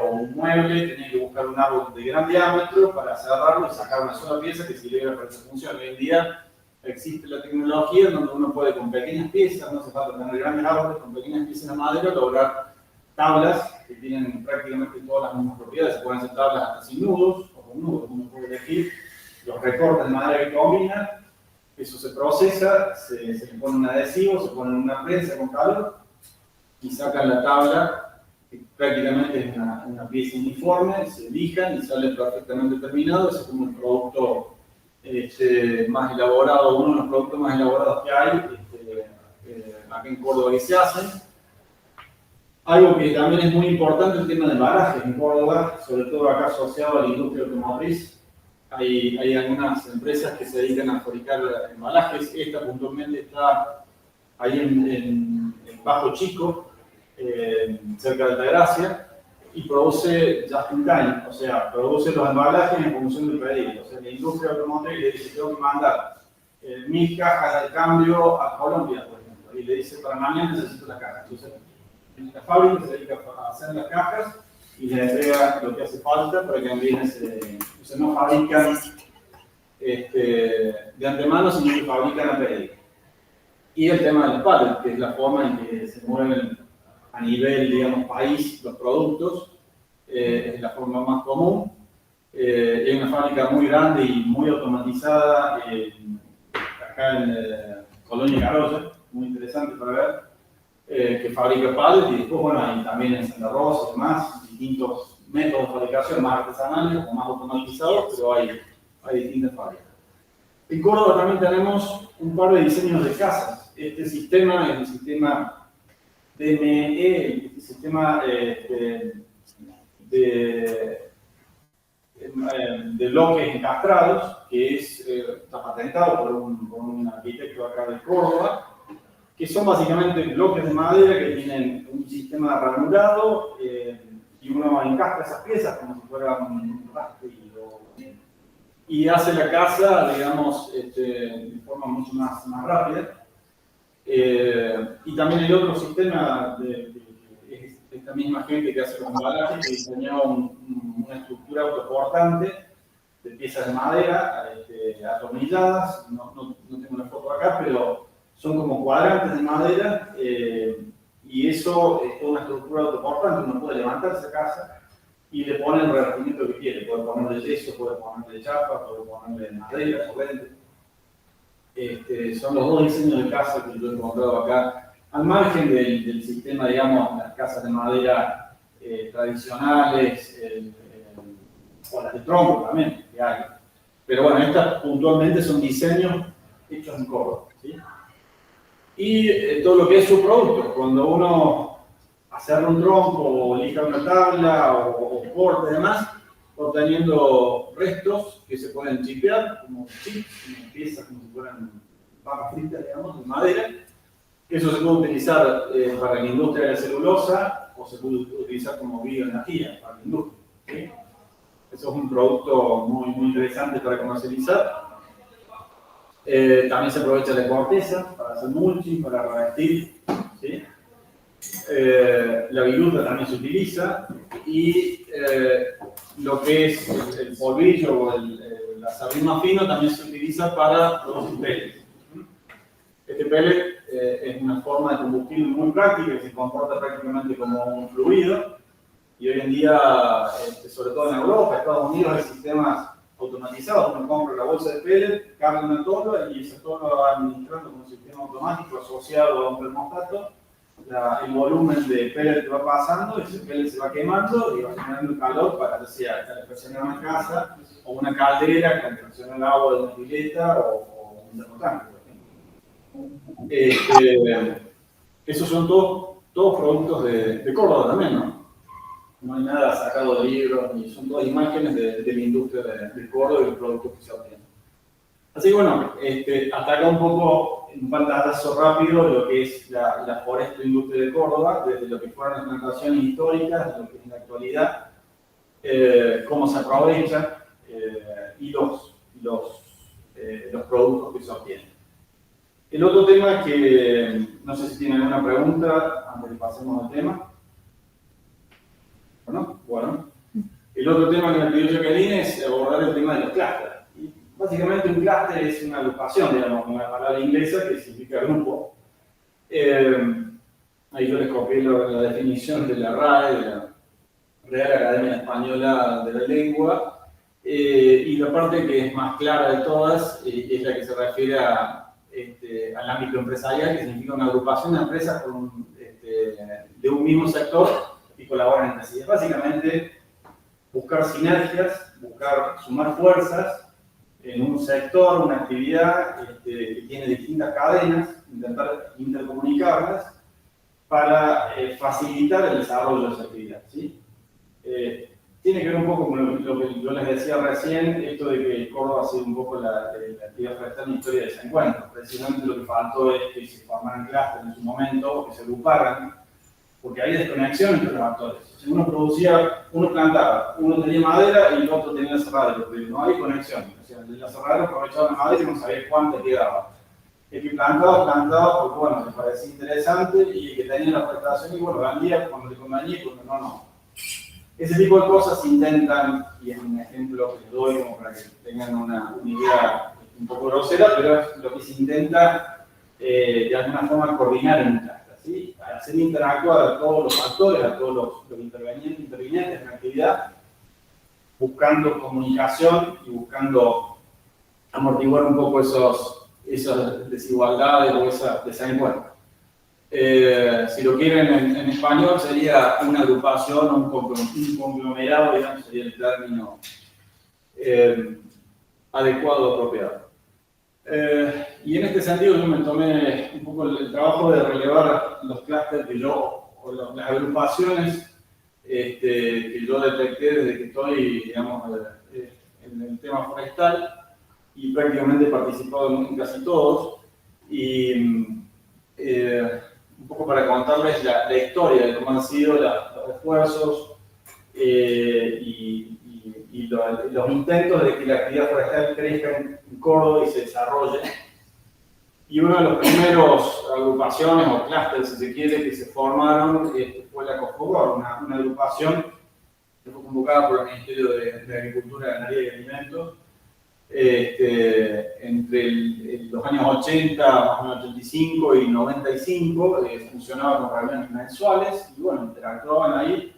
o un mueble, tenía que buscar un árbol de gran diámetro para cerrarlo y sacar una sola pieza que sirviera para esa función. Hoy en día existe la tecnología en donde uno puede con pequeñas piezas, no hace falta tener grandes árboles, con pequeñas piezas de madera lograr tablas que tienen prácticamente todas las mismas propiedades. Se pueden hacer tablas hasta sin nudos o con nudos, uno puede elegir los recortes de madera que combinan. Eso se procesa, se le pone un adhesivo, se pone en una prensa con calor y sacan la tabla, que prácticamente es una pieza uniforme, se lijan y sale perfectamente terminado. Ese es como el producto más elaborado, uno de los productos más elaborados que hay acá en Córdoba que se hacen. Algo que también es muy importante, el tema de embalajes en Córdoba, sobre todo acá asociado a la industria automotriz. Hay algunas empresas que se dedican a fabricar embalajes. Esta puntualmente está ahí en Bajo Chico, cerca de Altagracia, y produce just in time, o sea, produce los embalajes en función del pedido. O sea, la industria automotriz le dice: tengo que mandar 1000 cajas de cambio a Colombia, por ejemplo, y le dice: para mañana necesito las cajas. Entonces, la fábrica se dedica a hacer las cajas y le entrega lo que hace falta para que también o sea, no fabrican de antemano, sino que fabrican a pedido. Y el tema de los pallets, que es la forma en que se mueven a nivel, digamos, país los productos, es la forma más común. Es una fábrica muy grande y muy automatizada acá en Colonia Carolla, muy interesante para ver. Que fabrica pallets, y después, bueno, hay también en Santa Rosa y demás, distintos métodos de fabricación más artesanales o más automatizados, pero hay distintas fábricas. En Córdoba también tenemos un par de diseños de casas. Este sistema es el sistema DME, el sistema de bloques encastrados, que está patentado por un arquitecto acá de Córdoba, que son básicamente bloques de madera que tienen un sistema ranurado y uno encastra esas piezas como si fuera un rastrillo y hace la casa, digamos, de forma mucho más rápida. Y también hay otro sistema de esta misma gente que hace los embalajes, que diseñó una estructura autoportante de piezas de madera atornilladas. No tengo una foto acá, pero son como cuadrantes de madera, y eso es toda una estructura autoportante. Uno puede levantar esa casa y le pone el revestimiento que quiere. Puede ponerle yeso, puede ponerle chapa, puede ponerle madera, solvente. Son los dos diseños de casa que yo he encontrado acá, al margen del sistema, digamos, las casas de madera tradicionales, o las de tronco también, que hay. Pero bueno, estas puntualmente son diseños hechos en Córdoba, ¿sí? Y todo lo que es su producto, cuando uno hace un tronco o lija una tabla o corta y demás, obteniendo restos que se pueden chipear, como chips, como piezas, como si fueran papas fritas, digamos, de madera. Eso se puede utilizar para la industria de la celulosa o se puede utilizar como bioenergía para la industria, ¿sí? Eso es un producto muy interesante para comercializar. También se aprovecha la corteza para hacer mulching, para revestir, ¿sí? La viruta también se utiliza, y lo que es el polvillo o el acerrín más fino también se utiliza para producir pellets. Este pellet es una forma de combustible muy práctica que se comporta prácticamente como un fluido, y hoy en día, sobre todo en Europa, Estados Unidos, hay sistemas automatizados. Uno compra la bolsa de pellet, carga una tola y esa tola va administrando con un sistema automático asociado a un termostato el volumen de pellet que va pasando, y ese pellet se va quemando y va generando calor para ya sea calefaccionar una casa o una caldera, calefaccionar el agua de una pileta o un termotanque, por ejemplo. Esos son todos todos productos de Córdoba también, ¿no? No hay nada sacado de libros, ni son todas imágenes de la industria de Córdoba y los productos que se obtienen. Así que bueno, hasta acá un poco, un pantallazo rápido de lo que es la foresta industria de Córdoba, desde lo que fueron las plantaciones históricas, lo que es la actualidad, cómo se aprovecha y los productos que se obtienen. El otro tema que, no sé si tienen alguna pregunta antes de que pasemos al tema. Bueno, el otro tema que me pidió Jacqueline es abordar el tema de los clústeres. Y básicamente un clúster es una agrupación, digamos, una palabra inglesa que significa grupo. Ahí yo les copié la definición de la RAE, de la Real Academia Española de la Lengua, y la parte que es más clara de todas es la que se refiere al ámbito empresarial, que significa una agrupación de empresas de un mismo sector y colaboran entre sí. Es básicamente buscar sinergias, buscar sumar fuerzas en un sector, una actividad que tiene distintas cadenas, intentar intercomunicarlas para facilitar el desarrollo de esa actividad, ¿sí? Tiene que ver un poco con lo que yo les decía recién, esto de que Córdoba ha sido un poco la actividad forestal en historia de desencuentro. Precisamente lo que faltó es que se formaran clústeres en su momento, que se agruparan, porque hay desconexión entre los actores. Si uno producía, uno plantaba, uno tenía madera y el otro tenía aserradero, pero no hay conexión. O sea, el aserradero aprovechaba la madera y no sabía cuánto quedaba. El que plantaba porque, bueno, le parecía interesante, y el que tenía la prestación, y bueno, vendía cuando le convenía y cuando no. Ese tipo de cosas se intentan, y es un ejemplo que les doy como para que tengan una idea un poco grosera, pero es lo que se intenta de alguna forma coordinar en un clúster, ¿sí? Hacer interactuar a todos los actores, a todos los intervinientes en la actividad, buscando comunicación y buscando amortiguar un poco esas desigualdades o esa desencuentro. Si lo quieren en español sería una agrupación o un conglomerado, digamos, sería el término adecuado, apropiado. Y en este sentido yo me tomé un poco el trabajo de relevar los clústeres o las agrupaciones que yo detecté desde que estoy, digamos, en el tema forestal, y prácticamente he participado en casi todos. Y un poco para contarles la historia de cómo han sido los esfuerzos y los intentos de que la actividad forestal crezca en Córdoba y se desarrolle. Y una de las primeras agrupaciones o clústeres, si se quiere, que se formaron fue la COFOGOR, una agrupación que fue convocada por el Ministerio de Agricultura, Ganadería y Alimentos, entre los años 80, más o menos 85 y 95, funcionaba con reuniones mensuales y bueno, interactuaban ahí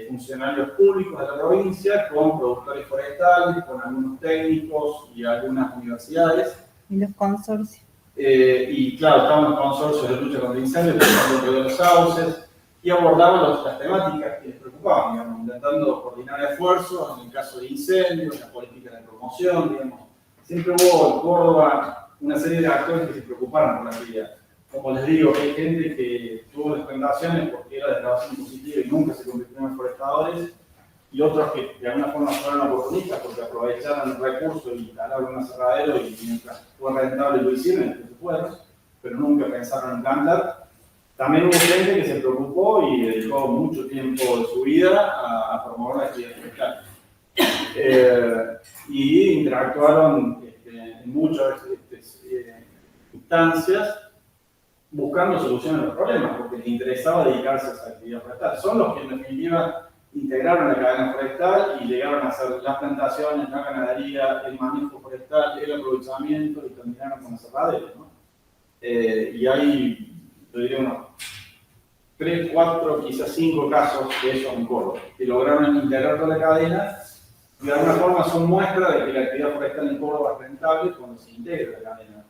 funcionarios públicos de la provincia con productores forestales, con algunos técnicos y algunas universidades. Y los consorcios. Y claro, estaban los consorcios de lucha contra incendios, de los sauces, y abordaban las temáticas que les preocupaban, digamos, intentando coordinar esfuerzos en el caso de incendios, la política de promoción, digamos. Siempre hubo en Córdoba una serie de actores que se preocuparon por la actividad. Como les digo, hay gente que tuvo desplentaciones porque era de grabación positiva y nunca se convirtieron en forestadores, y otros que de alguna forma fueron oportunistas porque aprovecharon el recurso y instalaron un aserradero y mientras fue rentable lo hicieron, que se fueron, pero nunca pensaron en plantar. También hubo gente que se preocupó y dedicó mucho tiempo de su vida a promover la actividad forestal. Y interactuaron en muchas instancias buscando soluciones a los problemas, porque les interesaba dedicarse a esa actividad forestal. Son los que en definitiva integraron la cadena forestal y llegaron a hacer las plantaciones, la ganadería, el manejo forestal, el aprovechamiento, y terminaron con los aserraderos, ¿no? Y hay, yo diría, unos 3, 4, quizás 5 casos de eso en Córdoba, que lograron integrar toda la cadena y de alguna forma son muestra de que la actividad forestal en Córdoba es rentable cuando se integra la cadena.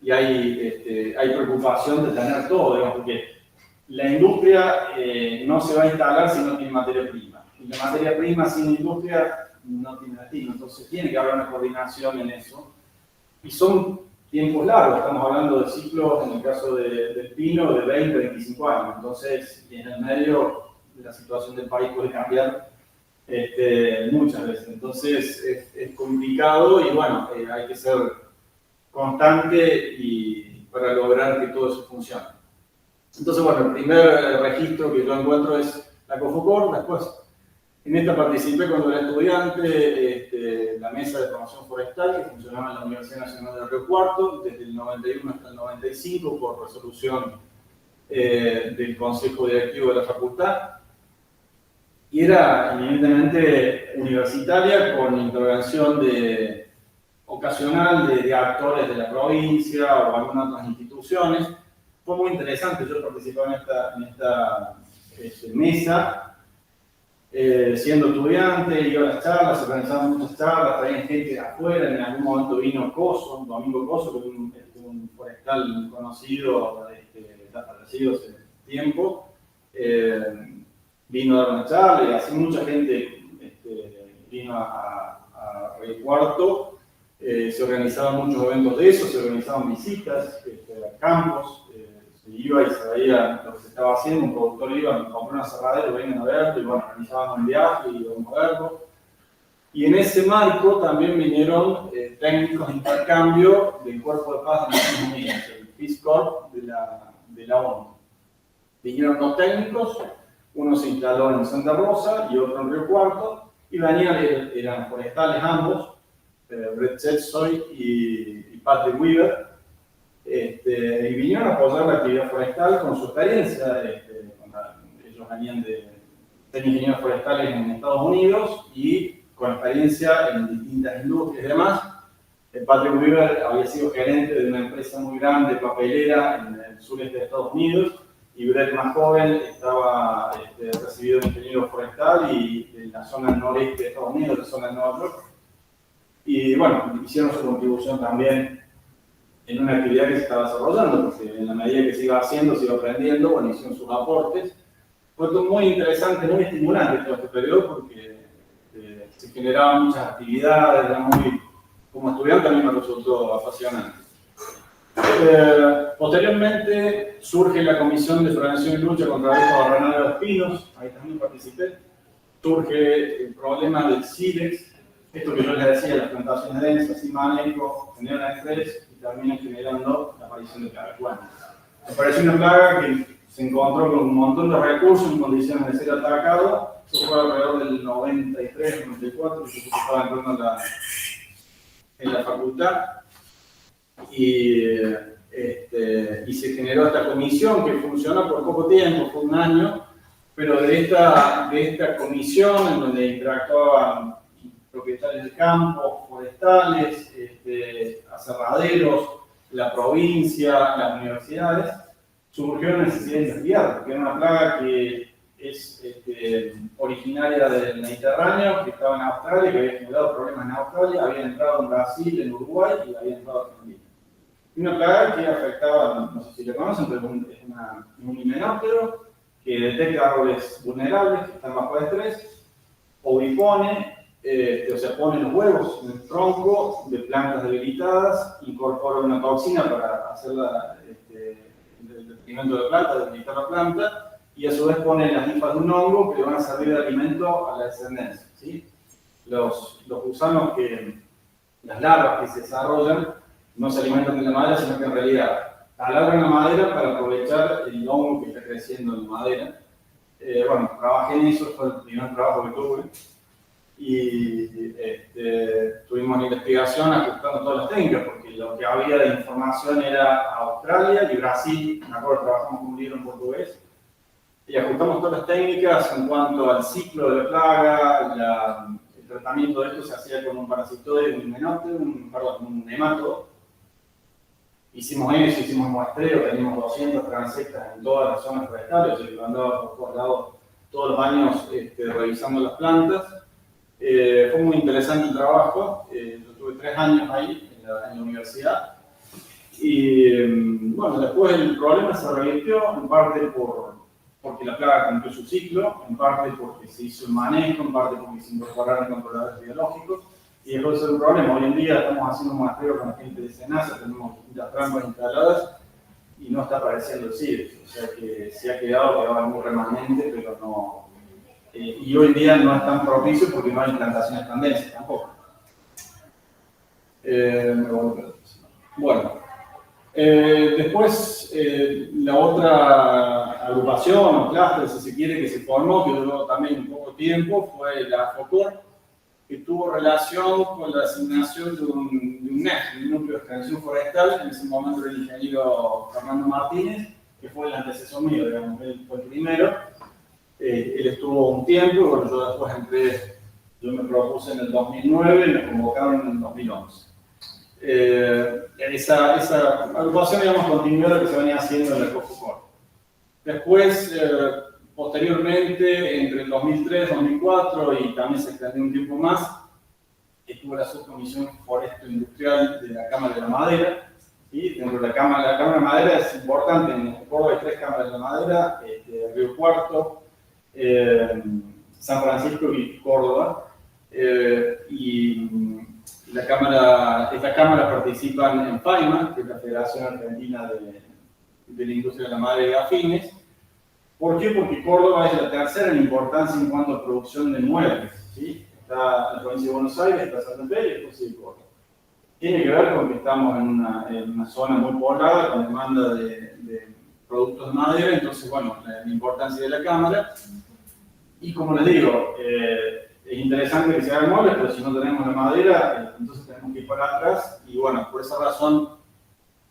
Y hay preocupación de tener todo, digamos, porque la industria no se va a instalar si no tiene materia prima. Y la materia prima sin industria no tiene destino, entonces tiene que haber una coordinación en eso. Y son tiempos largos, estamos hablando de ciclos, en el caso del pino, de 20, 25 años. Entonces, en el medio, la situación del país puede cambiar muchas veces. Entonces, es complicado y bueno, hay que ser constante y para lograr que todo eso funcione. Entonces, bueno, el primer registro que yo encuentro es la COFOCOR. Después, en esta participé cuando era estudiante, la mesa de promoción forestal que funcionaba en la Universidad Nacional de Río Cuarto, desde el 91 hasta el 95, por resolución del Consejo Directivo de la Facultad. Y era eminentemente universitaria, con intervención ocasional de actores de la provincia o algunas otras instituciones. Fue muy interesante, yo participaba en esta mesa, siendo estudiante, iba a las charlas, se organizaban muchas charlas, traían gente de afuera. En algún momento vino Coso, Domingo Coso, que es un forestal conocido, está fallecido hace tiempo. Vino a dar una charla y así mucha gente vino a Río Cuarto. Se organizaban muchos eventos de eso, se organizaban visitas a campos, se iba y se veía lo que se estaba haciendo. Un productor iba, compró una aserradero, vengan a verlo, y bueno, organizaban un viaje y íbamos a verlo. Y en ese marco también vinieron técnicos de intercambio del Cuerpo de Paz de Naciones Unidas, el Peace Corps de la ONU. Vinieron dos técnicos. Uno se instaló en Santa Rosa y otro en Río Cuarto, y venían, eran forestales ambos, Brett Chetsoy y Patrick Weaver, y vinieron a apoyar la actividad forestal con su experiencia. Ellos venían de ingenieros forestales en Estados Unidos y con experiencia en distintas industrias y demás. Patrick Weaver había sido gerente de una empresa muy grande, papelera, en el sureste de Estados Unidos. Y Brett, más joven, estaba recibido de ingeniero forestal y en la zona noreste de Estados Unidos, la zona de Nueva York. Y bueno, hicieron su contribución también en una actividad que se estaba desarrollando, porque en la medida que se iba haciendo, se iba aprendiendo, bueno, hicieron sus aportes. Fue todo muy interesante, muy estimulante todo este periodo, porque se generaban muchas actividades, era muy, como estudiante a mí me resultó apasionante. Posteriormente surge la Comisión de Prevención y Lucha contra el Uso Barranal de los Pinos, ahí también participé. Surge el problema del sílex, esto que yo les decía, las plantaciones densas y manejo generan estrés y terminan generando la aparición de plagas. Bueno, apareció una plaga que se encontró con un montón de recursos en condiciones de ser atacado. Eso fue alrededor del 93, 94, que yo estaba entrando en la facultad. Y se generó esta comisión que funcionó por poco tiempo, fue un año, pero de esta comisión en donde interactuaban propietarios de campos, forestales, aserraderos, la provincia, las universidades, surgió la necesidad de investigar, porque era una plaga que es originaria del Mediterráneo, que estaba en Australia, que había generado problemas en Australia, había entrado en Brasil, en Uruguay y había entrado en Argentina. Una plaga que afectaba, no sé si lo conocen, pero es un himenóptero que detecta árboles vulnerables que están bajo estrés, ovipone, o sea, pone los huevos en el tronco de plantas debilitadas, incorpora una toxina para hacer el detrimento de la planta, debilitar la planta, y a su vez pone las hifas de un hongo que le van a servir de alimento a la descendencia, ¿sí? Los gusanos las larvas que se desarrollan, no se alimentan de la madera, sino que en realidad taladran la madera para aprovechar el hongo que está creciendo en la madera. Bueno, trabajé en eso, fue el primer trabajo que tuve. Y tuvimos una investigación ajustando todas las técnicas, porque lo que había de información era Australia y Brasil. Me acuerdo, trabajamos con un libro en portugués. Y ajustamos todas las técnicas en cuanto al ciclo de la plaga. El tratamiento de esto se hacía con un parasitoide, un nemátodo. Hicimos eso, hicimos muestreo, teníamos 200 transectas en todas las zonas forestales, y andaba por todos lados todos los años revisando las plantas. Fue muy interesante el trabajo. Yo tuve 3 años ahí en la universidad. Y bueno, después el problema se revirtió, en parte porque la plaga cumplió su ciclo, en parte porque se hizo el manejo, en parte porque se incorporaron controladores biológicos. y dejó de ser un problema. Hoy en día estamos haciendo un muestreo con la gente de SENASA, tenemos las trampas instaladas y no está apareciendo el CIDEX. O sea que se ha quedado muy remanente, pero no. Y hoy en día no es tan propicio porque no hay implantaciones tan densas tampoco. Bueno, después la otra agrupación o clúster, si se quiere, que se formó, que duró también un poco tiempo, fue la FOCOR, que tuvo relación con la asignación de un NEF, un núcleo de extensión forestal, en ese momento el ingeniero Fernando Martínez, que fue el antecesor mío, digamos, él fue el primero. Él estuvo un tiempo, y bueno, yo después entré, yo me propuse en el 2009 y me convocaron en el 2011. Esa agrupación, digamos, continuó lo que se venía haciendo en la FOCOR. Después, posteriormente, entre el 2003 y 2004, y también se extendió un tiempo más, estuvo la subcomisión Foresto Industrial de la Cámara de la Madera. Y dentro de la Cámara de Madera es importante, en Córdoba hay 3 cámaras de la madera, Río Cuarto, San Francisco y Córdoba. Y esta cámara participan en FAIMA, que es la Federación Argentina de la Industria de la Madera y Afines. ¿Por qué? Porque Córdoba es la tercera en importancia en cuanto a producción de muebles, ¿sí? Está la provincia de Buenos Aires, está Santa Fe y después sigue Córdoba. Tiene que ver con que estamos en una zona muy poblada, con demanda de productos de madera, entonces, bueno, la importancia de la cámara. Y como les digo, es interesante que se hagan muebles, pero si no tenemos la madera, entonces tenemos que ir para atrás. Y bueno, por esa razón,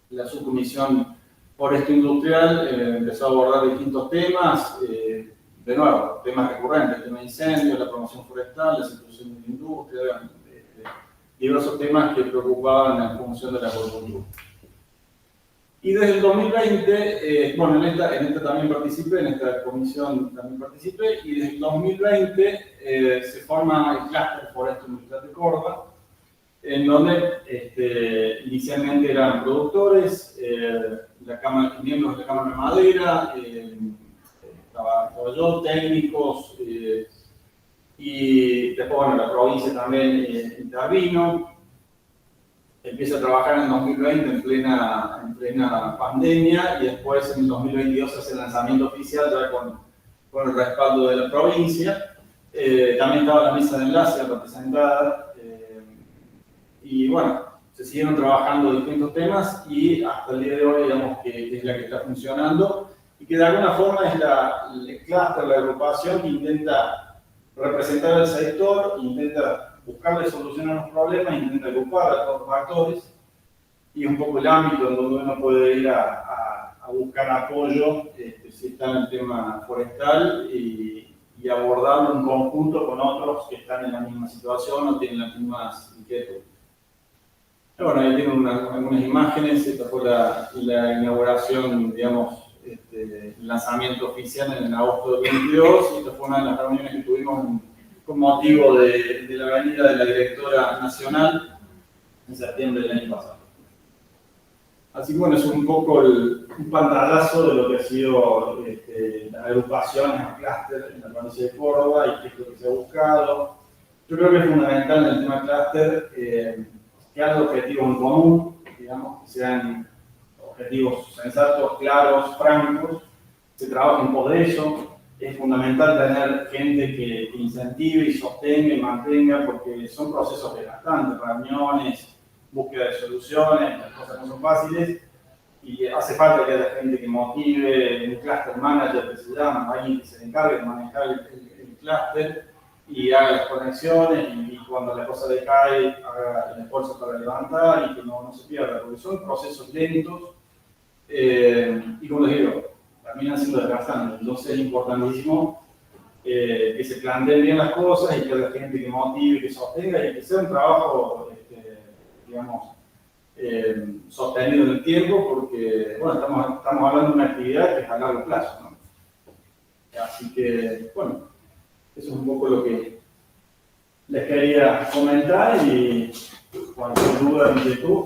la subcomisión Foresto Industrial empezó a abordar distintos temas, de nuevo, temas recurrentes, el tema de incendios, la promoción forestal, la situación de la industria, diversos temas que preocupaban en función de la agricultura. Y desde el 2020, bueno, en esta también participé, en esta comisión también participé, y desde el 2020 se forma el Clúster Foresto Industrial de Córdoba, en donde inicialmente eran productores, miembros de la Cámara de Madera, estaba yo, técnicos, y después, bueno, la provincia también intervino. Empieza a trabajar en el 2020 en plena pandemia, y después en el 2022 hace el lanzamiento oficial ya con el respaldo de la provincia. También estaba la mesa de enlace representada, y bueno, se siguieron trabajando distintos temas y hasta el día de hoy, digamos, que es la que está funcionando y que de alguna forma es el clúster, la agrupación que intenta representar al sector, intenta buscarle solución a los problemas, intenta agrupar a todos los actores, y un poco el ámbito en donde uno puede ir a buscar apoyo, si está en el tema forestal, y abordarlo en conjunto con otros que están en la misma situación o tienen las mismas inquietudes. Bueno, ahí tienen algunas imágenes. Esta fue la inauguración, digamos, el lanzamiento oficial en agosto del 22, y esta fue una de las reuniones que tuvimos con motivo de la venida de la directora nacional en septiembre del año pasado. Así que bueno, es un poco un pantallazo de lo que ha sido las agrupaciones, el clúster en la provincia de Córdoba y qué es lo que se ha buscado. Yo creo que es fundamental en el tema clúster que haya objetivos en común, digamos, que sean objetivos sensatos, claros, francos, se trabaja en pos de eso. Es fundamental tener gente que incentive y sostenga y mantenga, porque son procesos desgastantes, reuniones, búsqueda de soluciones, las cosas no son fáciles, y hace falta que haya gente que motive, un cluster manager que se llama, alguien que se encargue de manejar el cluster y haga las conexiones, y cuando la cosa decae, haga el esfuerzo para levantar y que no se pierda, porque son procesos lentos, y como les digo, terminan siendo desgastantes. Entonces es importantísimo que se planteen bien las cosas y que haya gente que motive, que sostenga, y que sea un trabajo, digamos, sostenido en el tiempo, porque, bueno, estamos hablando de una actividad que es a largo plazo, ¿no? Así que, bueno, eso es un poco lo que les quería comentar, y cualquier duda, inquietud,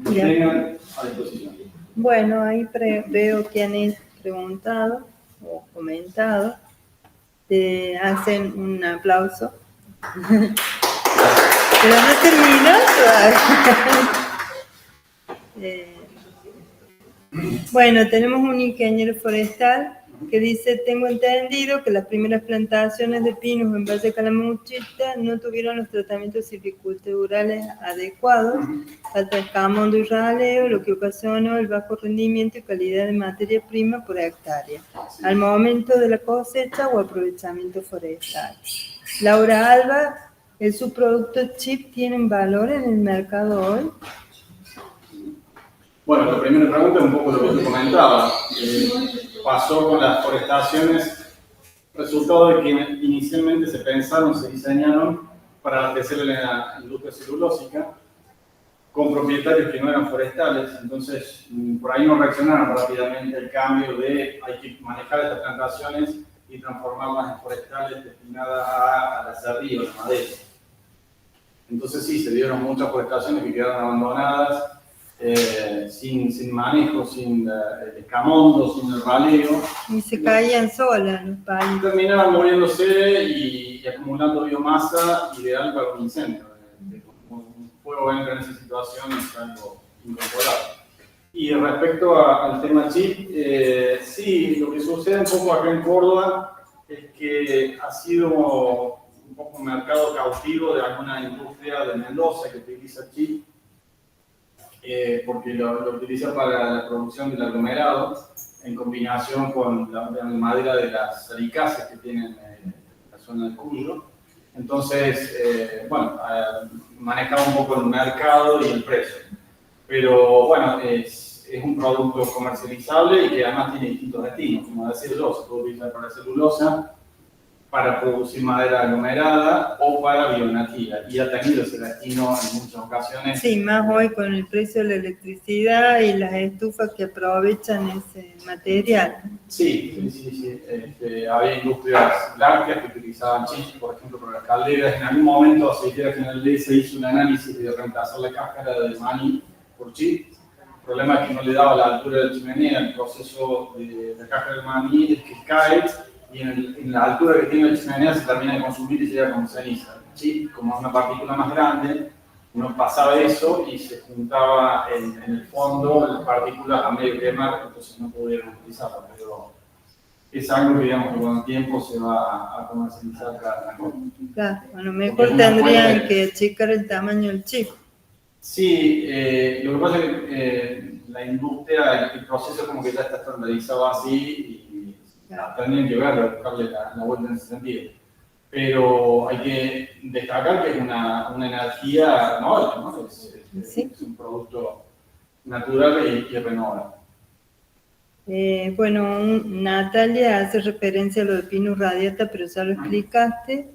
tengan a disposición. Bueno, ahí veo que han preguntado o comentado. Hacen un aplauso Pero no terminó todavía. Bueno, tenemos un ingeniero forestal que dice: tengo entendido que las primeras plantaciones de pinos en Valle Calamuchita no tuvieron los tratamientos silviculturales adecuados, falta de escamondo y raleo, lo que ocasionó el bajo rendimiento y calidad de materia prima por hectárea, al momento de la cosecha o aprovechamiento forestal. Laura Alba, ¿el subproducto chip tiene un valor en el mercado hoy? Bueno, la primera pregunta es un poco lo que te comentaba. Pasó con las forestaciones, resultado de que inicialmente se pensaron, se diseñaron para abastecer la industria celulósica con propietarios que no eran forestales. Entonces, por ahí no reaccionaron rápidamente al cambio de hay que manejar estas plantaciones y transformarlas en forestales destinadas a la cerría o la madera. Entonces sí, se dieron muchas forestaciones que quedaron abandonadas, sin manejo, sin escamondo, sin el raleo. Y se caían solas los palos. Terminaban muriéndose y acumulando biomasa ideal para un incendio. Como un fuego entra en esa situación es algo incontrolable. Y respecto al tema chip, sí, lo que sucede un poco acá en Córdoba es que ha sido un poco un mercado cautivo de alguna industria de Mendoza que utiliza chip, porque lo utiliza para la producción del aglomerado en combinación con la madera de las salicaces que tienen en la zona del Cuyo. Entonces, manejaba un poco el mercado y el precio. Pero bueno, es un producto comercializable y que además tiene distintos destinos. Como decirlo, se puede utilizar para celulosa, para producir madera aglomerada o para bioenergía. Y ha tenido ese destino en muchas ocasiones. Sí, más hoy con el precio de la electricidad y las estufas que aprovechan ese material. Sí. Había industrias lácteas que utilizaban chips, por ejemplo, para las calderas. En algún momento, Aceitera General D se hizo un análisis de reemplazar la cáscara de maní por chip. El problema es que no le daba la altura de la chimenea. El proceso de la cáscara de maní es que cae y en la altura que tiene la chimenea se termina de consumir y llega como ceniza. Sí, como una partícula más grande, uno pasaba eso y se juntaba en el fondo las partículas a medio quemar, entonces no pudieron utilizarlo. Pero es algo que, digamos, que con el tiempo se va a comercializar cada cosa. Claro, a lo mejor tendrían que achicar el tamaño del chip. Sí, lo que pasa es que la industria, el proceso como que ya está estandarizado así y tendrían que ver, buscarle la vuelta en ese sentido. Pero hay que destacar que es una energía renovable, ¿no? Es un producto natural y renovable. Natalia hace referencia a lo de Pinus radiata, pero ya lo explicaste.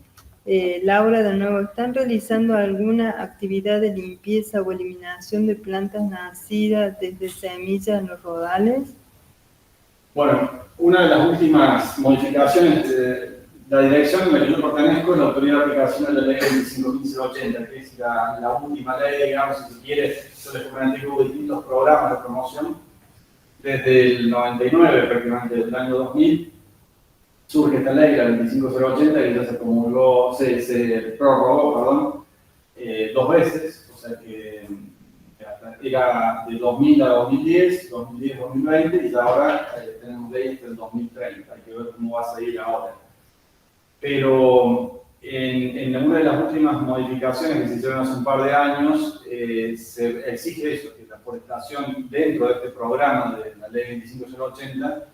Laura, de nuevo, ¿están realizando alguna actividad de limpieza o eliminación de plantas nacidas desde semillas en los rodales? Bueno, una de las últimas modificaciones de la dirección en la que yo pertenezco es la autoridad de aplicación de la ley 25.1580, que es la última ley, digamos, si se quiere. Yo les comenté que hubo distintos programas de promoción. Desde el 99, prácticamente desde el año 2000, surge esta ley, la 25.080, que ya se promulgó, se prorrogó, dos veces, o sea que era de 2000 a 2010, 2010-2020, y ahora tenemos ley hasta el 2030, hay que ver cómo va a seguir ahora. Pero en una de las últimas modificaciones que se hicieron hace un par de años, se exige eso, que la forestación dentro de este programa de la ley 25.080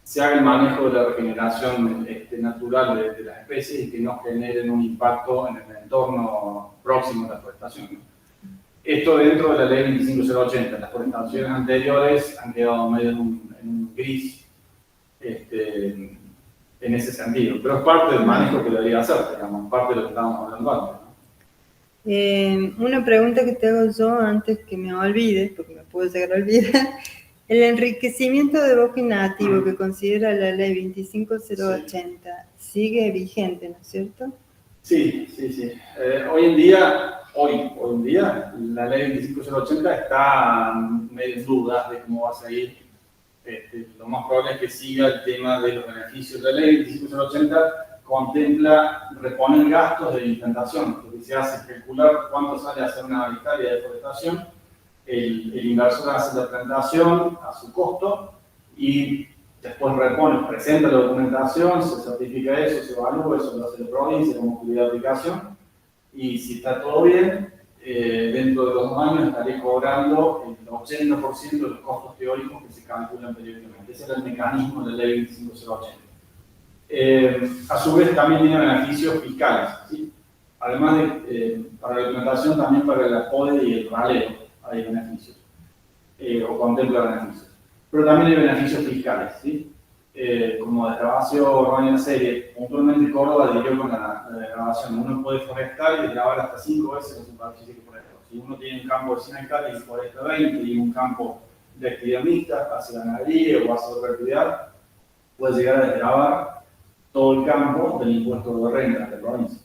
se haga el manejo de la regeneración natural de las especies y que no generen un impacto en el entorno próximo de la forestación, ¿no? Esto dentro de la ley 25.080. Las forestaciones anteriores han quedado medio en un gris en ese sentido, pero es parte del manejo que debería hacer, digamos, parte de lo que estábamos hablando antes, ¿no? Una pregunta que te hago yo antes que me olvide, porque me puedo llegar a olvidar. El enriquecimiento de bosque nativo que considera la ley 25.080 sigue vigente, ¿no es cierto? Sí. Hoy en día, la ley 25.080 está medio en dudas de cómo va a seguir. Lo más probable es que siga el tema de los beneficios de la ley 25.080 contempla reponer gastos de implantación. Lo que se hace es calcular cuánto sale a hacer una hectárea de deforestación. El inversor hace la plantación a su costo y después repone, presenta la documentación, se certifica eso, se evalúa, eso lo hace la provincia como actividad de aplicación. Y si está todo bien, dentro de los 2 años estaré cobrando el 80% de los costos teóricos que se calculan periódicamente. Ese era el mecanismo de la ley 25080. A su vez también tiene beneficios fiscales, ¿sí? Además de para la implementación, también para el PODE y el raleo hay beneficios, o contempla beneficios. Pero también hay beneficios fiscales, ¿sí? Como desgravación, en serie, puntualmente Córdoba adhirió con la desgravación. Uno puede forestar y desgravar hasta 5 veces la superficie que forestó. Si uno tiene un campo de 100 hectáreas y foresta 20 y un campo de actividad mixta, hace ganadería o hace otra actividad, puede llegar a desgravar todo el campo del impuesto de renta de la provincia.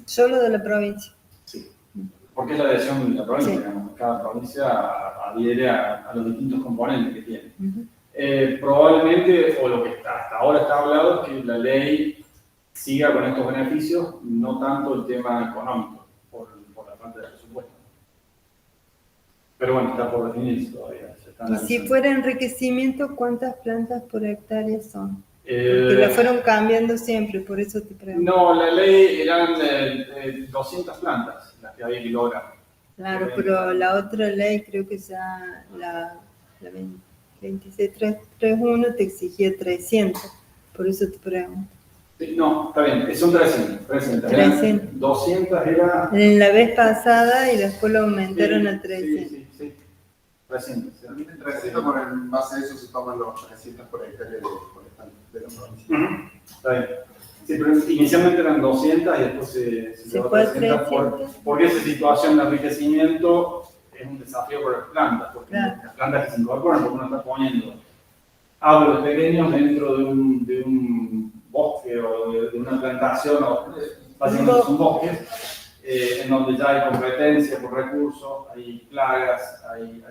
Solo de la provincia. Sí, porque es la decisión de la provincia, Sí. digamos. Cada provincia adhiere a los distintos componentes que tiene. Ujú. Probablemente, o lo que hasta ahora está hablado, es que la ley siga con estos beneficios, no tanto el tema económico, por la falta de presupuesto. Pero bueno, está por definirse todavía. Se está Y si analizando. fuera enriquecimiento, ¿cuántas plantas por hectárea son? Eh, Porque la fueron cambiando siempre, por eso te pregunto. No, la ley eran 200 plantas las que había que lograr. Claro, pero la otra ley, creo que ya la 26331 te exigía 300, por eso te pregunto. Sí, no, está bien, son 300. 300. Eran 200 era... En la vez pasada y después lo aumentaron Sí, a 300. Sí. 300. ¿sí? También en 300, por en base a eso se toman los 300 por hectárea de la provincia. Ujú, está bien. Sí, pero inicialmente eran 200 y después se llevó fue a 300 300. porque esa situación de enriquecimiento es un desafío para las plantas, porque Claro. las plantas que se incorporan, porque uno está poniendo árboles pequeños dentro de un bosque o de una plantación, o básicamente son bosques, en donde ya hay competencia por recursos, hay plagas, hay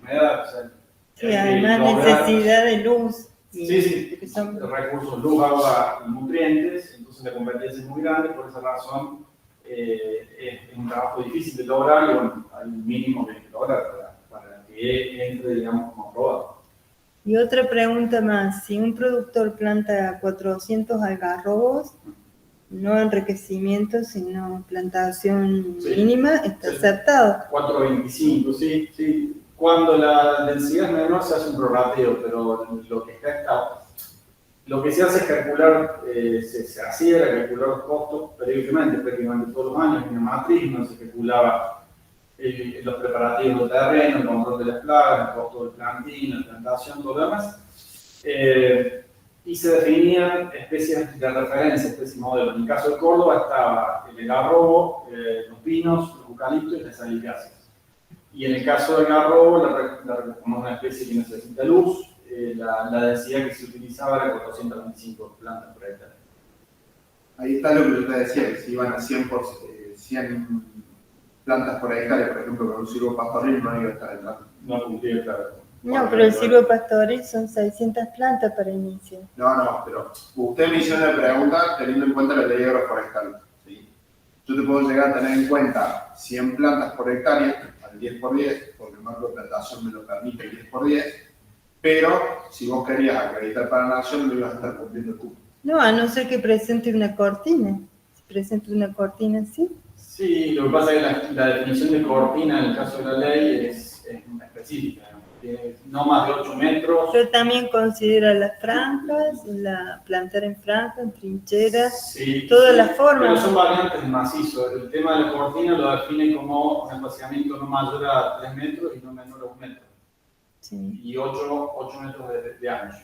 humedad, o sea, Sí, hay que además lograr- necesidad de luz. y- Sí, porque son- recursos, luz, agua y nutrientes, entonces la competencia es muy grande, por esa razón es un trabajo difícil de lograr y bueno, hay un mínimo que hay que lograr para que entre, digamos, como aprobado. Y otra pregunta más, si un productor planta 400 algarrobos, no enriquecimiento, sino plantación Sí. mínima, está Sí. aceptado. 425, sí. Cuando la densidad es menor se hace un prorrateo, pero lo que se hace es calcular, se hacía era calcular los costos periódicamente, prácticamente todos los años, en una matriz, no se calculaba los preparativos del terreno, el control de las plagas, el costo del plantín, la plantación, todo lo demás. Y se definían especies de referencia, especies modelos. En el caso de Córdoba estaba el algarrobo, los pinos, los eucaliptos y las saliciáceas. Y en el caso del algarrobo, como una especie que necesita luz, la densidad que se utilizaba era 425 plantas por hectárea. Ahí está lo que yo te decía, que si iban a 100 plantas por hectárea, por ejemplo, con un silvo pastoril no iba a estar entrando. No cumplía, claro. No, pero el silvo pastoril son 600 plantas para inicio. No, pero usted me hizo una pregunta teniendo en cuenta la ley agroforestal. ¿Sí? Yo te puedo llegar a tener en cuenta 100 plantas por hectárea, al 10 por 10, porque el marco de plantación me lo permite el 10 por 10, pero si vos querías acreditar para la nación, no ibas a estar cumpliendo el cupo. No, a no ser que presente una cortina. Si presenta una cortina, sí. Sí, lo que pasa es que la definición de cortina en el caso de la ley es específica, ¿no? Tiene no más de 8 metros. Pero también considera las franjas, plantar en franja, en trincheras, Sí, todas sí, las formas. Pero son variantes de macizo. El tema de la cortina lo define como un espaciamiento no mayor a 3 metros y no menor a 1 metro. Sí. Y 8 metros de ancho.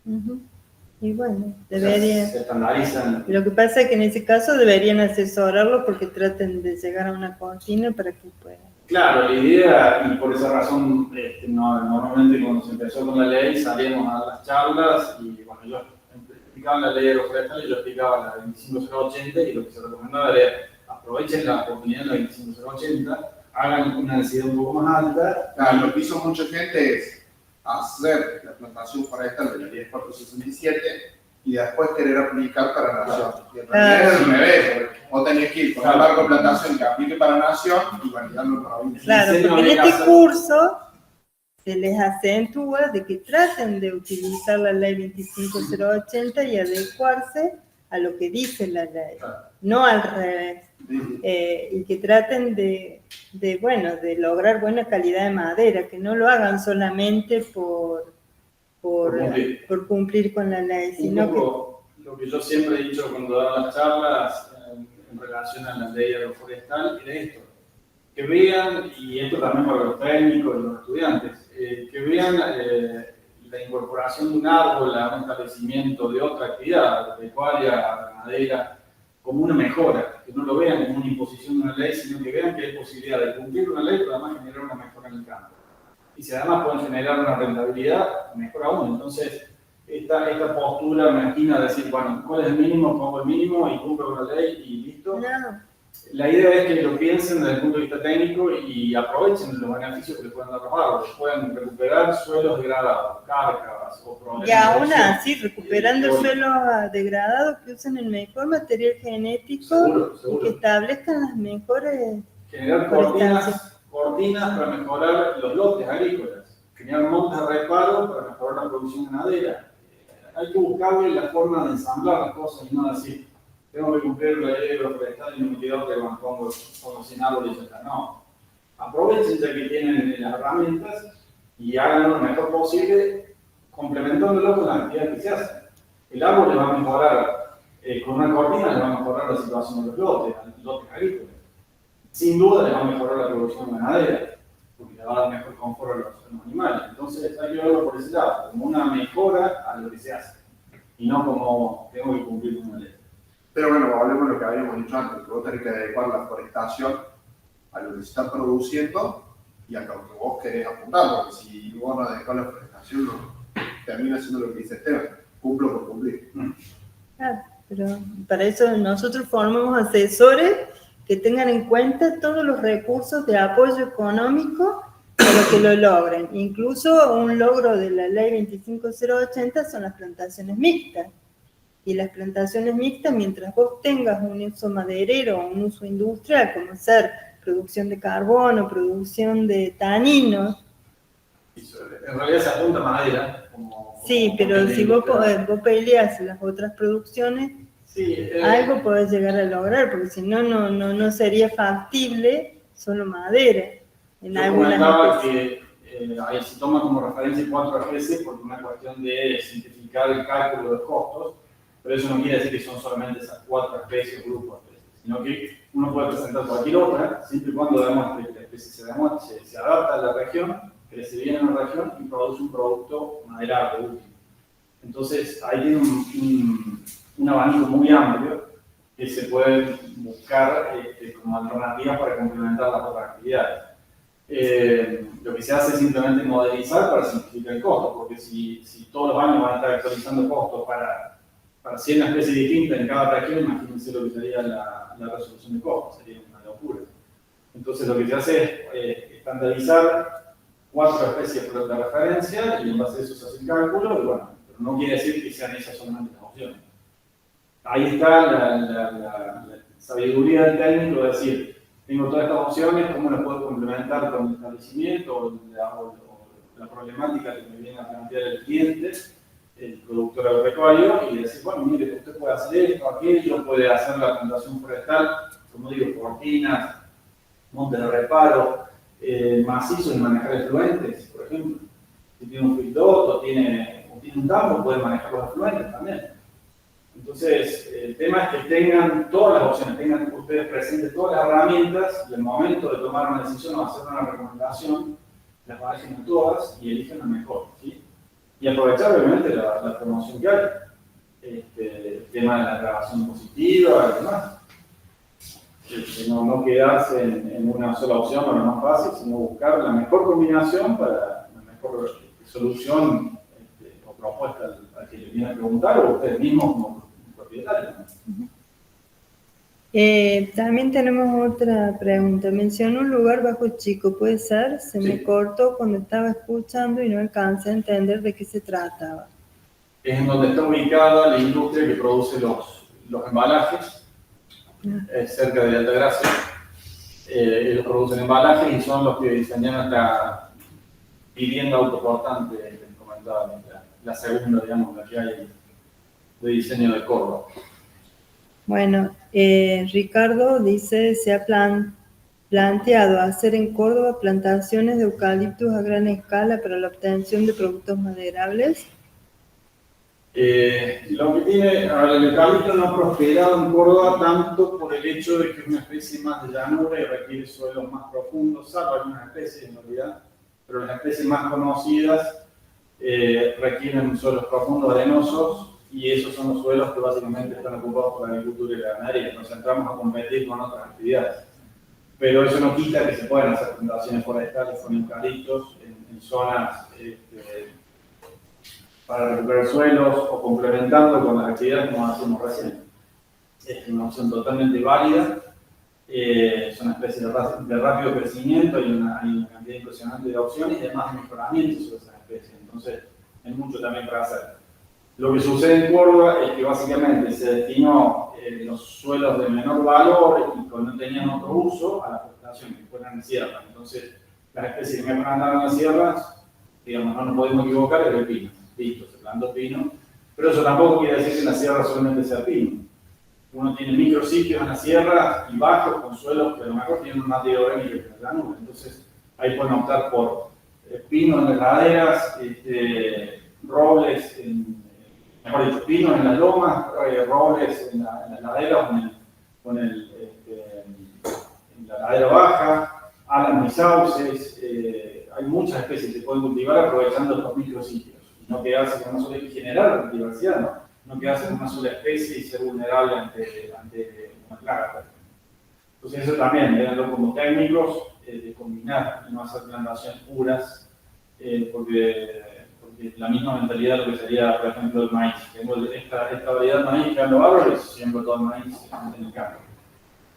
Ujú. Y bueno, O sea, debería. se estandarizan. Lo que pasa es que en ese caso deberían asesorarlo porque traten de llegar a una cortina para que puedan. Claro, la idea, y por esa razón, normalmente cuando se empezó con la ley salíamos a las charlas y bueno, yo explicaba la ley agroforestal y yo explicaba la 25080 y lo que se recomendaba era aprovechen la oportunidad de la 25080, hagan una densidad un poco más alta. Claro, lo que hizo mucha gente es hacer la plantación forestal de la 10467 y después querer aplicar para nación. Y en realidad es al revés, porque vos tenés que ir con un marco de plantación que aplique para nación y validarlo en provincia. Claro, porque en este curso se les acentúa de que traten de utilizar la ley 25080 y adecuarse a lo que dice la ley, no al revés. Y que traten de lograr buena calidad de madera, que no lo hagan solamente por cumplir con la ley, Un sino que... poco lo que yo siempre he dicho cuando daba las charlas en relación a la ley agroforestal era esto, que vean, y esto también para los técnicos y los estudiantes, que vean la incorporación de un árbol a un establecimiento de otra actividad, pecuaria, ganadera, como una mejora, que no lo vean como una imposición de una ley, sino que vean que hay posibilidad de cumplir una ley, pero además generar una mejora en el campo. Y si además pueden generar una rentabilidad, mejor aún. Entonces, esta postura mezquina de decir, bueno, ¿cuál es el mínimo? Pongo el mínimo y cumplo con la ley y listo. No. La idea es que lo piensen desde el punto de vista técnico y aprovechen los beneficios que les pueden dar los árboles. Pueden recuperar suelos degradados, cárcavas o problemas. Y aún así, recuperando suelos degradados, que usen el mejor material genético y que establezcan las mejores... Generar cortinas para mejorar los lotes agrícolas, generar montes de reparo para mejorar la producción ganadera. Hay que buscarle la forma de ensamblar las cosas y no decir, tengo que cumplir la ley agroforestal y no me quedo que pongo 100 árboles y ya está. No. Aprovechen ya que tienen las herramientas y hagan lo mejor posible, complementándolo con las actividades que se hacen. El árbol les va a mejorar, con una cortina les va a mejorar la situación de los lotes agrícolas. Sin duda les va a mejorar la producción ganadera, porque le va a dar mejor confort a los animales. Entonces hay que verlo por ese lado, como una mejora a lo que se hace, y no como tengo que cumplir con una ley. Pero bueno, hablemos de lo que habíamos dicho antes, que vos tenés que adecuar la forestación a lo que se está produciendo y a lo que vos querés apuntar, porque si vos no adecuás la forestación, no termina siendo lo que dice Esteban, cumplo por cumplir. Claro, pero para eso nosotros formamos asesores que tengan en cuenta todos los recursos de apoyo económico para que lo logren. Incluso un logro de la ley 25080 son las plantaciones mixtas. Y las plantaciones mixtas, mientras vos tengas un uso maderero o un uso industrial, como ser producción de carbono, producción de taninos. En realidad se apunta a madera. Sí, pero si vos peleas las otras producciones, sí, algo podés llegar a lograr, porque si no, no sería factible solo madera. En yo comentaba que ahí se toma como referencia 4 veces por una cuestión de simplificar el cálculo de costos, pero eso no quiere decir que son solamente esas 4 especies o grupos de especies, sino que uno puede presentar cualquier otra, siempre y cuando demuestre que la especie se adapta a la región, crece bien en la región y produce un producto maderable útil. Entonces, ahí tiene un abanico muy amplio que se puede buscar como alternativas para complementar las otras actividades. Lo que se hace es simplemente modelizar para simplificar el costo, porque si todos los años van a estar actualizando costos para 100 especies distintas en cada región, imagínense lo que sería la resolución de costos, sería una locura. Entonces lo que se hace es estandarizar 4 especies de referencia y en base a eso se hace el cálculo, y bueno, pero no quiere decir que sean esas solamente las opciones. Ahí está la sabiduría del técnico de decir, tengo todas estas opciones, ¿cómo las puedo complementar con el establecimiento o la problemática que me viene a plantear el cliente, el productor agropecuario, y decir, bueno, mire, usted puede hacer esto, aquello, puede hacer la plantación forestal, como digo, cortinas, montes de reparo, macizos y manejar efluentes, por ejemplo. Si tiene un filtro o tiene un tambo, puede manejar los efluentes también. Entonces, el tema es que tengan todas las opciones, tengan ustedes presentes todas las herramientas y al momento de tomar una decisión o hacer una recomendación, las barajen a todas y elijan la mejor, ¿sí? Y aprovechar obviamente la promoción que hay, el tema de la grabación positiva y demás. No quedarse en una sola opción o la más fácil, sino buscar la mejor combinación para la mejor solución o propuesta al que le viene a preguntar o ustedes mismos como propietarios. También tenemos otra pregunta. Mencionó un lugar bajo chico, ¿puede ser? Se me cortó cuando estaba escuchando y no alcancé a entender de qué se trataba. que es en donde está ubicada la industria que produce los embalajes, cerca de Altagracia. Ellos producen embalajes y son los que diseñan esta vivienda autoportante que comentaba, la segunda, digamos, la que hay de diseño de Córdoba. Bueno, Ricardo dice, se ha planteado hacer en Córdoba plantaciones de eucaliptus a gran escala para la obtención de productos maderables. Lo que tiene, ahora, el eucalipto no ha prosperado en Córdoba tanto por el hecho de que es una especie más de llanura y requiere suelos más profundos, salvo algunas especies en realidad, pero las especies más conocidas requieren suelos profundos, arenosos, y esos son los suelos que básicamente están ocupados por la agricultura y la ganadería. Nos entramos a competir con otras actividades. Pero eso no quita que se puedan hacer plantaciones forestales con eucaliptos en zonas para recuperar suelos o complementando con las actividades como hacemos recién. Es una opción totalmente válida. Son especies de rápido crecimiento, hay una cantidad impresionante de opciones y además mejoramientos sobre esas especies. Entonces, hay mucho también para hacer. Lo que sucede en Córdoba es que básicamente se destinó los suelos de menor valor y que no tenían otro uso a la plantación, que fueran en sierras. Entonces, las especies que me plantaron en las sierras, digamos, no nos podemos equivocar, es el pino. Listo, se plantó pino. Pero eso tampoco quiere decir que en la sierra solamente sea pino. Uno tiene micrositios en la sierra y bajos con suelos que a lo mejor tienen un material orgánico que es la nube. Entonces, ahí pueden optar por pino en las laderas, robles mejor dicho, pinos en las lomas, robles en la ladera o en la ladera baja, álamos y sauces. Hay muchas especies que se pueden cultivar aprovechando estos micrositios. Y no quedarse con una sola especie, generar diversidad, no quedarse con una sola especie y ser vulnerable ante una plaga. Entonces eso también, verlo como técnicos, de combinar y no hacer plantaciones puras, porque la misma mentalidad de lo que sería, por ejemplo, el maíz. Tengo esta variedad de maíz que ando árboles, siempre todo el maíz en el campo.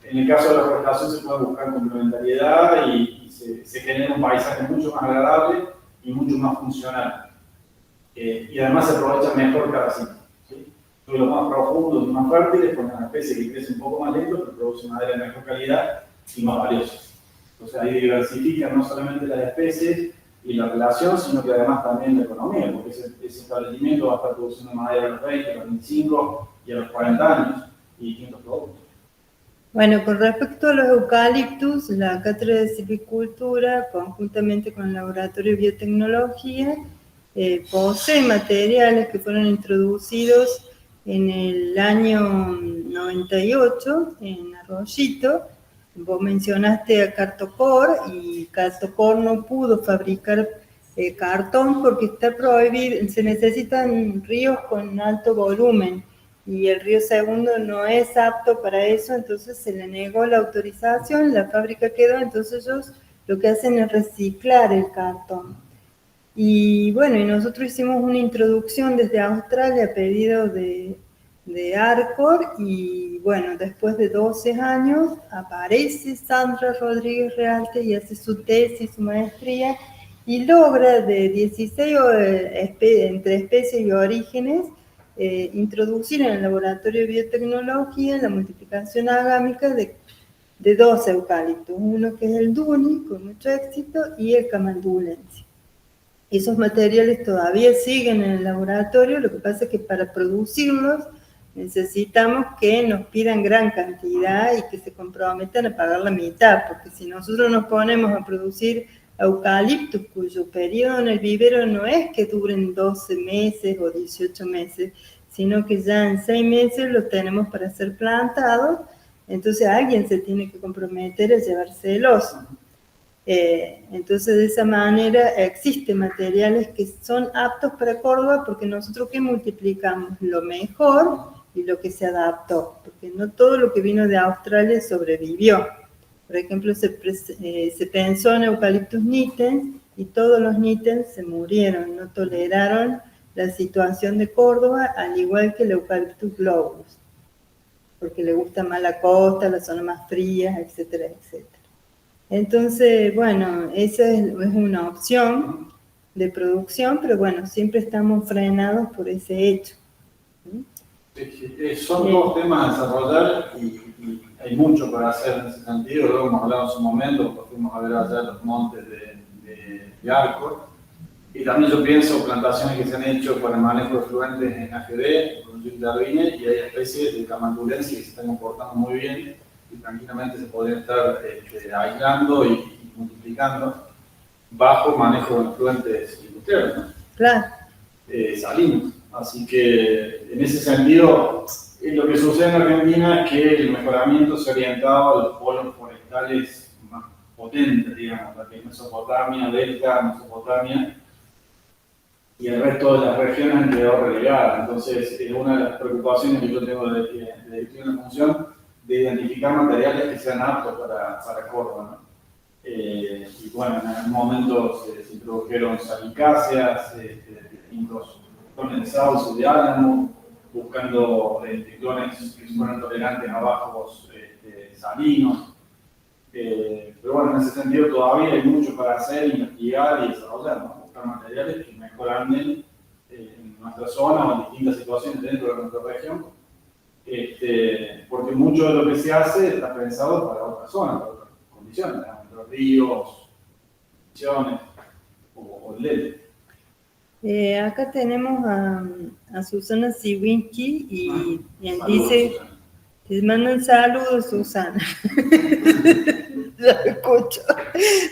En el caso de la forestación se puede buscar complementariedad y se genera un paisaje mucho más agradable y mucho más funcional. Y además se aprovecha mejor cada sitio. ¿Sí? Los más profundos y más fértiles con una especie que crece un poco más lento, pero produce madera de mejor calidad y más valiosa. Entonces ahí diversifican no solamente las especies y la relación, sino que además también la economía, porque ese establecimiento va a estar produciendo madera a los 20, a los 25 y a los 40 años y distintos productos. Bueno, con respecto a los eucaliptus, la Cátedra de Silvicultura, conjuntamente con el Laboratorio de Biotecnología, posee materiales que fueron introducidos en el año 98 en Arroyito. Vos mencionaste a Cartocor y Cartocor no pudo fabricar cartón porque está prohibido, se necesitan ríos con alto volumen y el río Segundo no es apto para eso, entonces se le negó la autorización, la fábrica quedó, entonces ellos lo que hacen es reciclar el cartón. Y bueno, y nosotros hicimos una introducción desde Australia a pedido de Arcor y bueno, después de 12 años aparece Sandra Rodríguez Realte y hace su tesis, su maestría y logra de 16 entre especies y orígenes introducir en el laboratorio de biotecnología la multiplicación agámica de 2 eucaliptos, uno que es el Duni con mucho éxito y el Camaldulensis. Esos materiales todavía siguen en el laboratorio, lo que pasa es que para producirlos necesitamos que nos pidan gran cantidad y que se comprometan a pagar la mitad, porque si nosotros nos ponemos a producir eucaliptus cuyo periodo en el vivero no es que duren 12 meses o 18 meses, sino que ya en 6 meses los tenemos para ser plantados, entonces alguien se tiene que comprometer a llevárselos. Entonces de esa manera existen materiales que son aptos para Córdoba porque nosotros que multiplicamos lo mejor y lo que se adaptó, porque no todo lo que vino de Australia sobrevivió. Por ejemplo, se pensó en Eucalyptus nitens y todos los nitens se murieron, no toleraron la situación de Córdoba, al igual que el Eucalyptus globus, porque le gusta más la costa, las zonas más frías, etcétera, etcétera. Entonces, bueno, esa es una opción. de producción, pero bueno, siempre estamos frenados por ese hecho. Son dos temas a desarrollar y hay mucho para hacer en ese sentido. Luego hemos hablado en su momento, porque fuimos a ver allá los montes de Arco. Y también yo pienso plantaciones que se han hecho para el manejo de fluentes en AGD, con Jim Darwine, y hay especies de Camandulensis que se están comportando muy bien y tranquilamente se podrían estar aislando y multiplicando bajo manejo de los fluentes industriales, ¿no? Claro. Salinos. Así que en ese sentido, lo que sucede en Argentina es que el mejoramiento se ha orientado a los polos forestales más potentes, digamos, la que es Mesopotamia, Delta, Mesopotamia, y el resto de las regiones han quedado relegadas. Entonces, es una de las preocupaciones que yo tengo de dirigir una función de identificar materiales que sean aptos para Córdoba, ¿no? Y bueno, en algún momento se introdujeron salicáceas, distintos clones de sauce, de álamo, buscando clones que fueran tolerantes a bajos salinos. Pero bueno, en ese sentido todavía hay mucho para hacer, investigar y desarrollar, ¿no? Buscar materiales que mejor anden en nuestra zona o en distintas situaciones dentro de nuestra región, porque mucho de lo que se hace está pensado para otras zonas, para otras condiciones, los ríos, condiciones o el lele. Acá tenemos a Susana Siwinski y Saludos, dice, Susana. te mandan saludos, Susana. Lo escucho.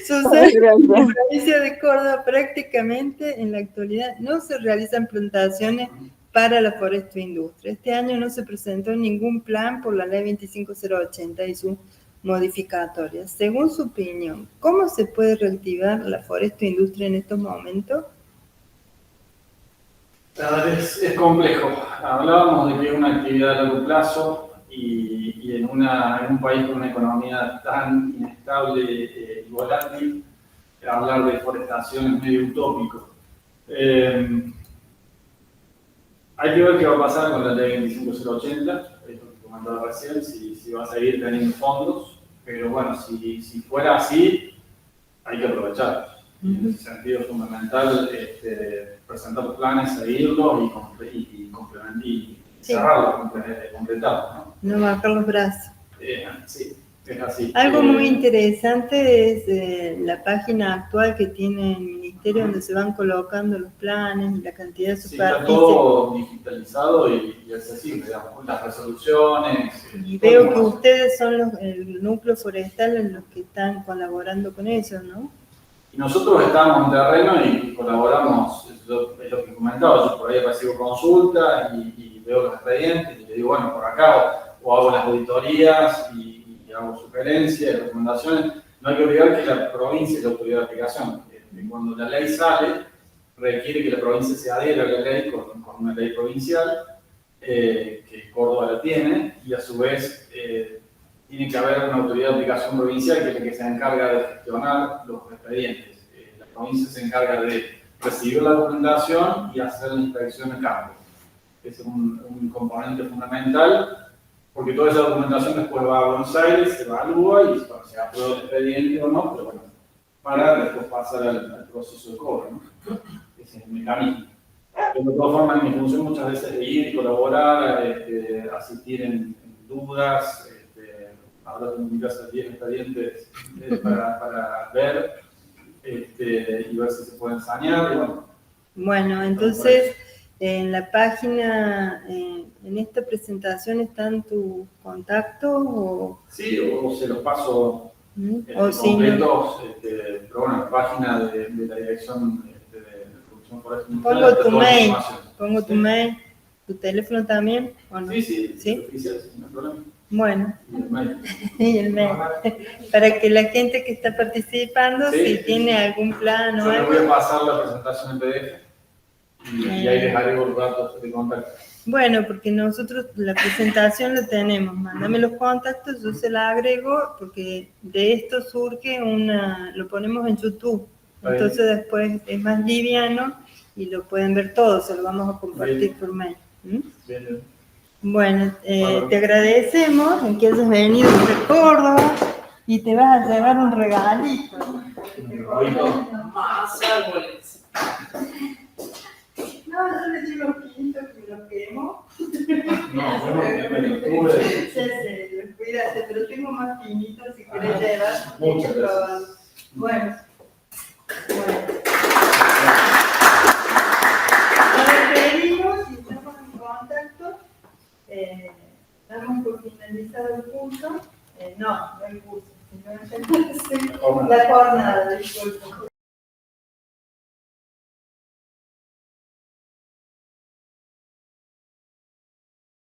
Susana, en la provincia de Córdoba prácticamente en la actualidad no se realizan plantaciones para la forestindustria. Este año no se presentó ningún plan por la ley 25080 y sus modificatorias. Según su opinión, ¿cómo se puede reactivar la forestindustria en estos momentos? Es complejo. Hablábamos de que es una actividad a largo plazo y en un país con una economía tan inestable y volátil, hablar de deforestación es medio utópico. Hay que ver qué va a pasar con la ley 25080, esto que comentaba recién, si va a seguir teniendo fondos, pero bueno, si fuera así, hay que aprovecharlos. En ese sentido es fundamental presentar los planes, seguirlos y cerrarlos, completarlos, ¿no? No bajar los brazos. Sí, es así. Algo muy interesante es la página actual que tiene el Ministerio, donde se van colocando los planes y la cantidad de Sí, superficie. está todo digitalizado y accesible, digamos, las resoluciones. Y veo que ustedes son el núcleo forestal en los que están colaborando con eso, ¿no? Y nosotros estamos en terreno y colaboramos, es lo que comentaba, yo por ahí recibo consultas y veo los expedientes y le digo, bueno, por acá, o hago las auditorías y hago sugerencias y recomendaciones. No hay que olvidar que la provincia es la autoridad de aplicación. Cuando la ley sale, requiere que la provincia se adhiera a la ley con una ley provincial, que Córdoba la tiene, y a su vez tiene que haber una autoridad de aplicación provincial que es la que se encarga de gestionar los expedientes. La provincia se encarga de recibir la documentación y hacer la inspección en campo. Ese es un componente fundamental, porque toda esa documentación después va a Buenos Aires, se evalúa y se aprueba el expediente o no, pero bueno, para después pasar al proceso de cobro, ¿no? Ese es el mecanismo. Pero de todas formas, mi función muchas veces es ir y colaborar, asistir en dudas, hablar con mi casa de 10 expedientes para ver y ver si se pueden sanear. Y Bueno, entonces en la página, en esta presentación están tus contactos o... Sí, o se los paso o si no, completos, pero bueno, la página de la dirección de producción forestal. pongo tu mail, tu teléfono también, ¿o no? Sí, ¿Sí? oficial, no hay problema. Bueno, Y el mail. y el mail. Para que la gente que está participando, Sí, si tiene algún plan o Yo les algo... voy a pasar la presentación en PDF y ahí les haré los datos de contacto. Bueno, porque nosotros la presentación la tenemos, mándame los contactos, yo se la agrego, porque de esto surge lo ponemos en YouTube, entonces después es más liviano y lo pueden ver todos, se lo vamos a compartir por mail. Bien. Bueno, te agradecemos en que hayas venido de Córdoba y te vas a llevar un regalito. Más árboles. No, yo le di los pinitos que me los quemo. No, yo me lo tuve. Sí, cuídate, pero tengo más pinitos si querés llevar. Muchas gracias. Probando. Bueno. Nos despedimos y estamos en contacto. Damos por finalizado el curso. No el curso, sino la jornada, disculpen.